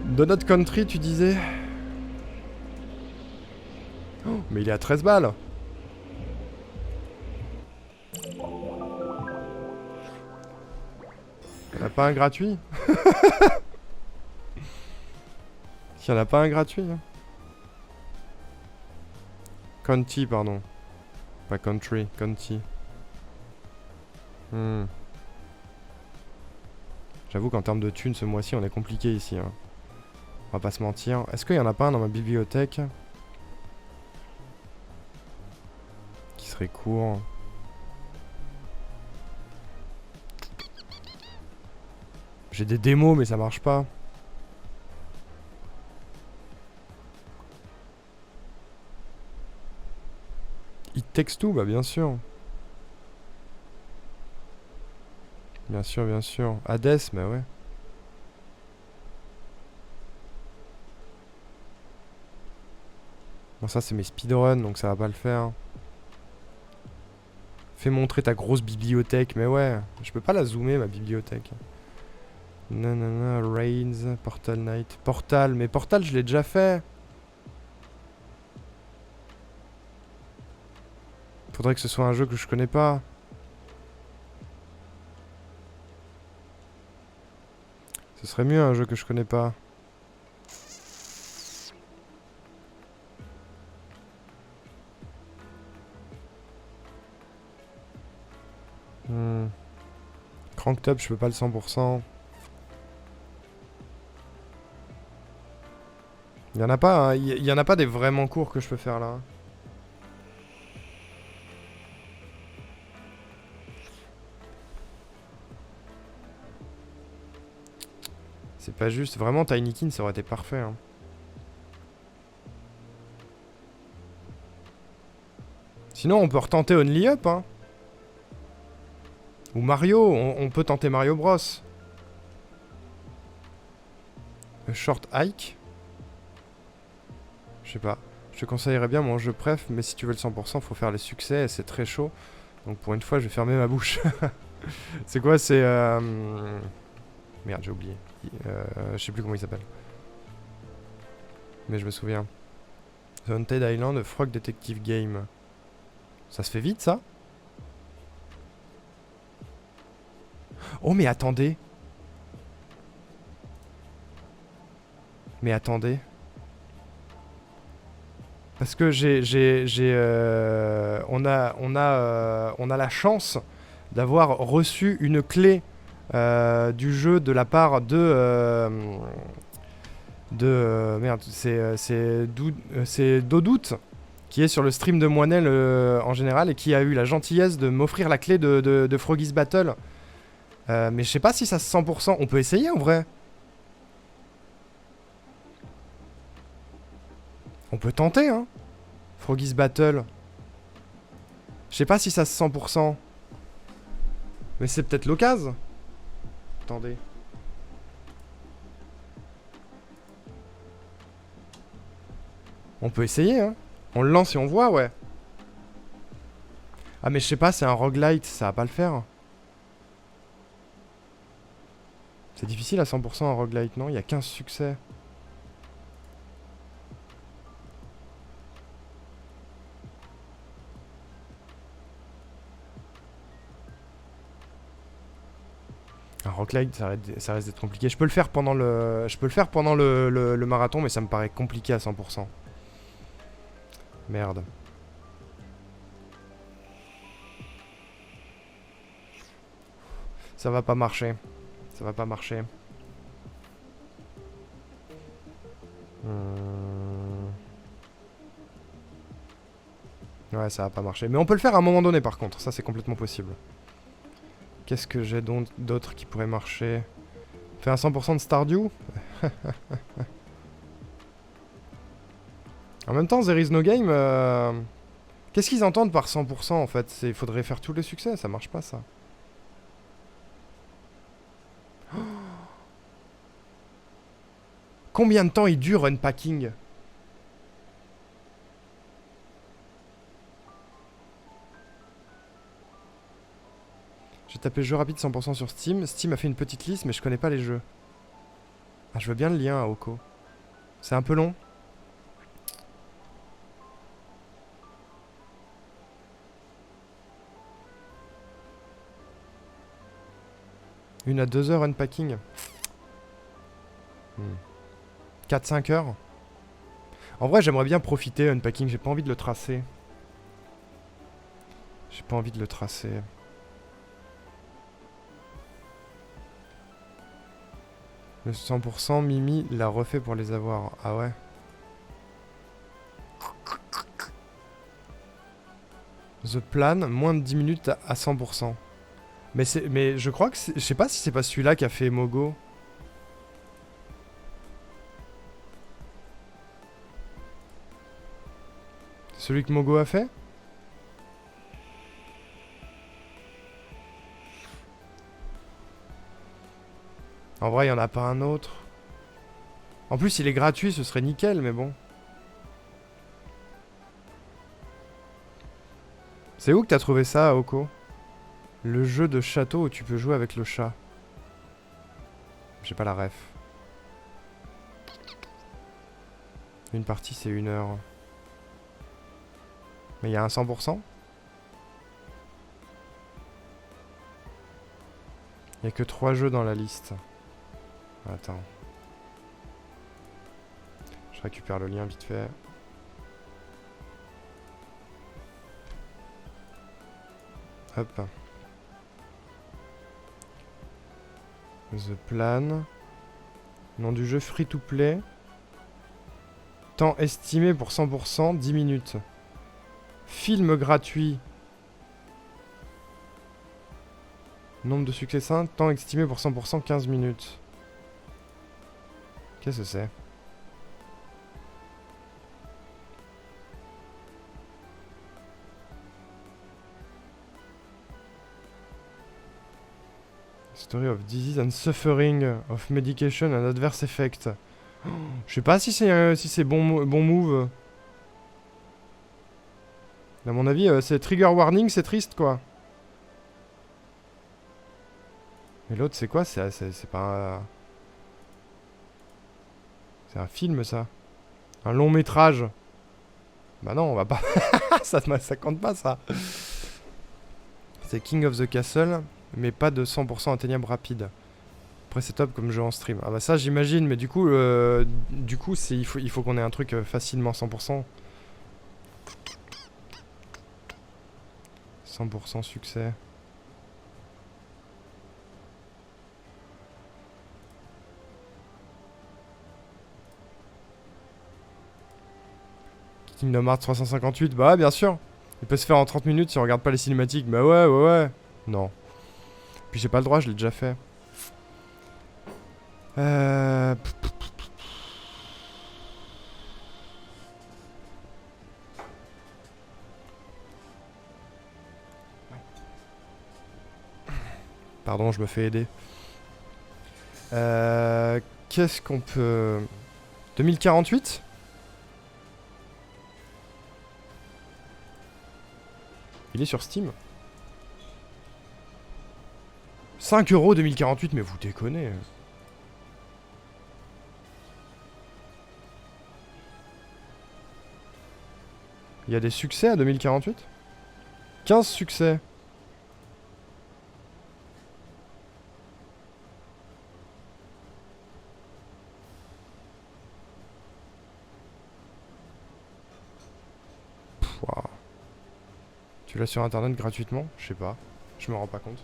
Donut Country, tu disais? Oh, mais il est à 13 balles. Il n'y en a pas un gratuit? Il n'y en a pas un gratuit, hein. Conti, pardon. Pas country, Conti. J'avoue qu'en termes de thunes, ce mois-ci, on est compliqué ici, hein. On va pas se mentir. Est-ce qu'il y en a pas un dans ma bibliothèque qui serait court? J'ai des démos, mais ça marche pas. It Takes Two, bah bien sûr. Bien sûr, bien sûr. Hades, mais ouais. Bon, ça c'est mes speedruns, donc ça va pas le faire. Fais montrer ta grosse bibliothèque, mais ouais. Je peux pas la zoomer, ma bibliothèque. Nanana, Reigns, Portal Knight. Portal, mais Portal je l'ai déjà fait. Faudrait que ce soit un jeu que je connais pas. Ce serait mieux un jeu que je connais pas. Cranked Up, je peux pas le 100%. Il y en a pas, hein. Il y en a pas des vraiment courts que je peux faire là. C'est pas juste. Vraiment, Tinykin, ça aurait été parfait, hein. Sinon, on peut retenter Only Up, hein. Ou Mario, on peut tenter Mario Bros. A Short Hike. Je sais pas. Je te conseillerais bien mon jeu préf, mais si tu veux le 100%, faut faire les succès et c'est très chaud. Donc pour une fois, je vais fermer ma bouche. C'est quoi? C'est... Merde, j'ai oublié. Je sais plus comment il s'appelle. Mais je me souviens. The Haunted Island Frog Detective Game. Ça se fait vite, ça? Oh, mais attendez. Mais attendez. Parce que on a la chance d'avoir reçu une clé du jeu de la part merde, c'est Dodout qui est sur le stream de Moinel en général et qui a eu la gentillesse de m'offrir la clé de Froggy's Battle. Mais je sais pas si ça se 100%. On peut essayer en vrai. On peut tenter, hein. Froggy's Battle. Je sais pas si ça se 100%. Mais c'est peut-être l'occasion. Attendez. On peut essayer, hein. On le lance et on voit, ouais. Ah, mais je sais pas, c'est un roguelite, ça va pas le faire. C'est difficile à 100% un roguelite, non? Il y a 15 succès. Un roguelite, ça reste d'être compliqué. Je peux le faire pendant le marathon, mais ça me paraît compliqué à 100%. Merde. Ça va pas marcher. Ça va pas marcher. Ouais, ça va pas marcher. Mais on peut le faire à un moment donné par contre, ça c'est complètement possible. Qu'est-ce que j'ai donc d'autre qui pourrait marcher? Faire un 100% de Stardew. En même temps, There is no game... Qu'est-ce qu'ils entendent par 100% en fait? Il faudrait faire tous les succès, ça marche pas ça. Oh. Combien de temps il dure Unpacking? J'ai tapé jeu rapide 100% sur Steam. Steam a fait une petite liste, mais je connais pas les jeux. Ah, je veux bien le lien à Oko. C'est un peu long. Une à 2 heures Unpacking. 4-5 heures. En vrai, j'aimerais bien profiter Unpacking. J'ai pas envie de le tracer. J'ai pas envie de le tracer. Le 100% Mimi l'a refait pour les avoir. Ah ouais. The Plan, moins de 10 minutes à 100%. Mais je crois que je sais pas si c'est pas celui-là qui a fait Mogo. Celui que Mogo a fait? En vrai, il y en a pas un autre. En plus, il est gratuit, ce serait nickel, mais bon. C'est où que t'as trouvé ça, Oko? Le jeu de château où tu peux jouer avec le chat. J'ai pas la ref. Une partie, c'est 1 heure. Mais il y a un 100%? Il y a que 3 jeux dans la liste. Attends. Je récupère le lien vite fait. Hop. The Plan. Nom du jeu free to play. Temps estimé pour 100%, 10 minutes. Film gratuit. Nombre de succès 5, temps estimé pour 100%, 15 minutes. Qu'est-ce que c'est? Story of disease and suffering of medication and adverse effect. Oh, je sais pas si c'est bon move. À mon avis, c'est trigger warning, c'est triste quoi. Et l'autre, c'est quoi? C'est pas un... C'est un film, ça. Un long métrage. Bah non, on va pas... ça compte pas, ça. C'est King of the Castle, mais pas de 100% atteignable rapide. Après, c'est top comme jeu en stream. Ah bah ça, j'imagine, mais du coup, il faut qu'on ait un truc facilement 100%. 100% succès. Kingdom Hearts 358, bah ouais, bien sûr. Il peut se faire en 30 minutes si on regarde pas les cinématiques. Bah ouais. Non. Puis j'ai pas le droit, je l'ai déjà fait. Pardon, je me fais aider. Qu'est-ce qu'on peut... 2048 ? Il est sur Steam. 5 € 2048, mais vous déconnez. Il y a des succès à 2048 ? 15 succès. Wow. Tu l'as sur internet gratuitement? Je sais pas. Je me rends pas compte.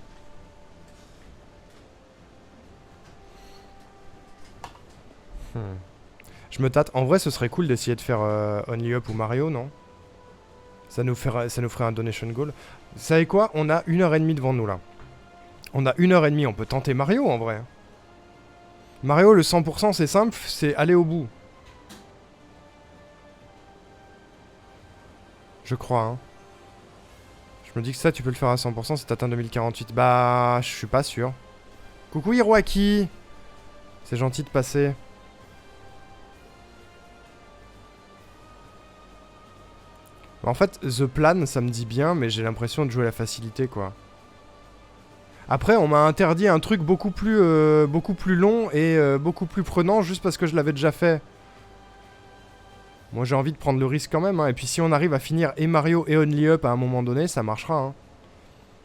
Je me tâte. En vrai, ce serait cool d'essayer de faire Only Up ou Mario, non? Ça nous ferait un donation goal. Vous savez quoi? On a 1h30 devant nous là. On a 1h30, on peut tenter Mario en vrai. Mario, le 100% c'est simple, c'est aller au bout. Je crois, hein. Je me dis que ça, tu peux le faire à 100% si t'atteins 2048. Bah, je suis pas sûr. Coucou Hiroaki. C'est gentil de passer. En fait, The Plan, ça me dit bien, mais j'ai l'impression de jouer à la facilité, quoi. Après, on m'a interdit un truc beaucoup plus long et beaucoup plus prenant juste parce que je l'avais déjà fait. Moi, j'ai envie de prendre le risque quand même, hein. Et puis si on arrive à finir et Mario et Only Up à un moment donné, ça marchera, hein.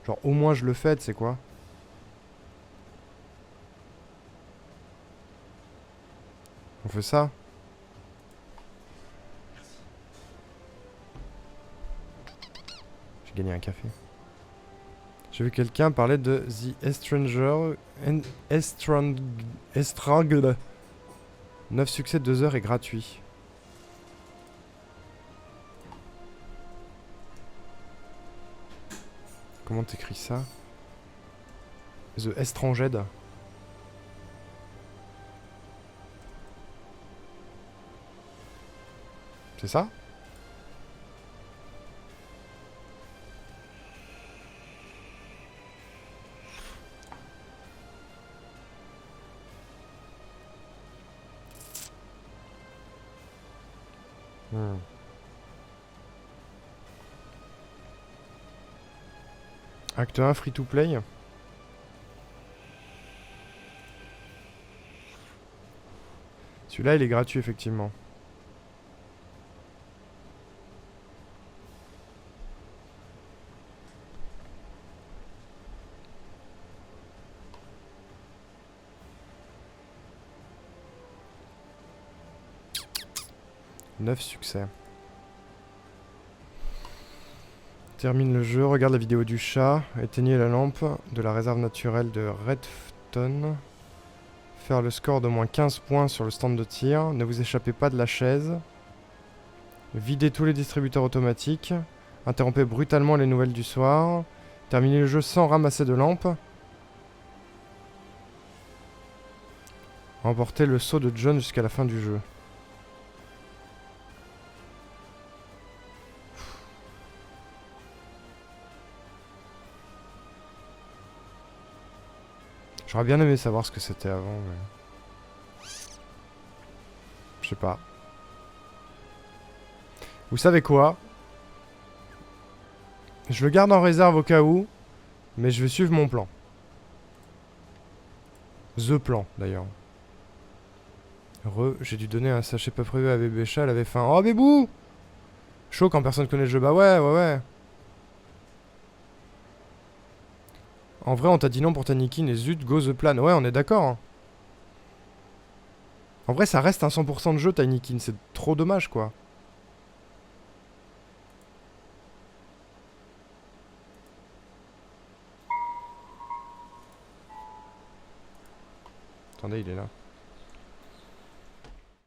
Genre, au moins je le fais, tu sais quoi. On fait ça. J'ai gagné un café. J'ai vu quelqu'un parler de The Estranger... Estranged. 9 succès, 2 heures et gratuit. Comment t'écris ça? The Estranged. C'est ça? Acte 1 free to play. Celui-là il est gratuit effectivement. Neuf succès. Termine le jeu, regarde la vidéo du chat, éteignez la lampe de la réserve naturelle de Redstone. Faire le score d'au moins 15 points sur le stand de tir, ne vous échappez pas de la chaise. Videz tous les distributeurs automatiques. Interrompez brutalement les nouvelles du soir. Terminez le jeu sans ramasser de lampe. Remportez le saut de John jusqu'à la fin du jeu. J'aurais bien aimé savoir ce que c'était avant, mais... Je sais pas. Vous savez quoi? Je le garde en réserve au cas où, mais je vais suivre mon plan. The plan, d'ailleurs. J'ai dû donner un sachet pas prévu à bébé chat, elle avait faim. Oh, bébou! Chaud quand personne connaît le jeu, bah ouais. En vrai, on t'a dit non pour Tanikin et zut, go the plan. Ouais, on est d'accord. Hein. En vrai, ça reste un 100% de jeu, Tanikin. C'est trop dommage, quoi. Attendez, il est là.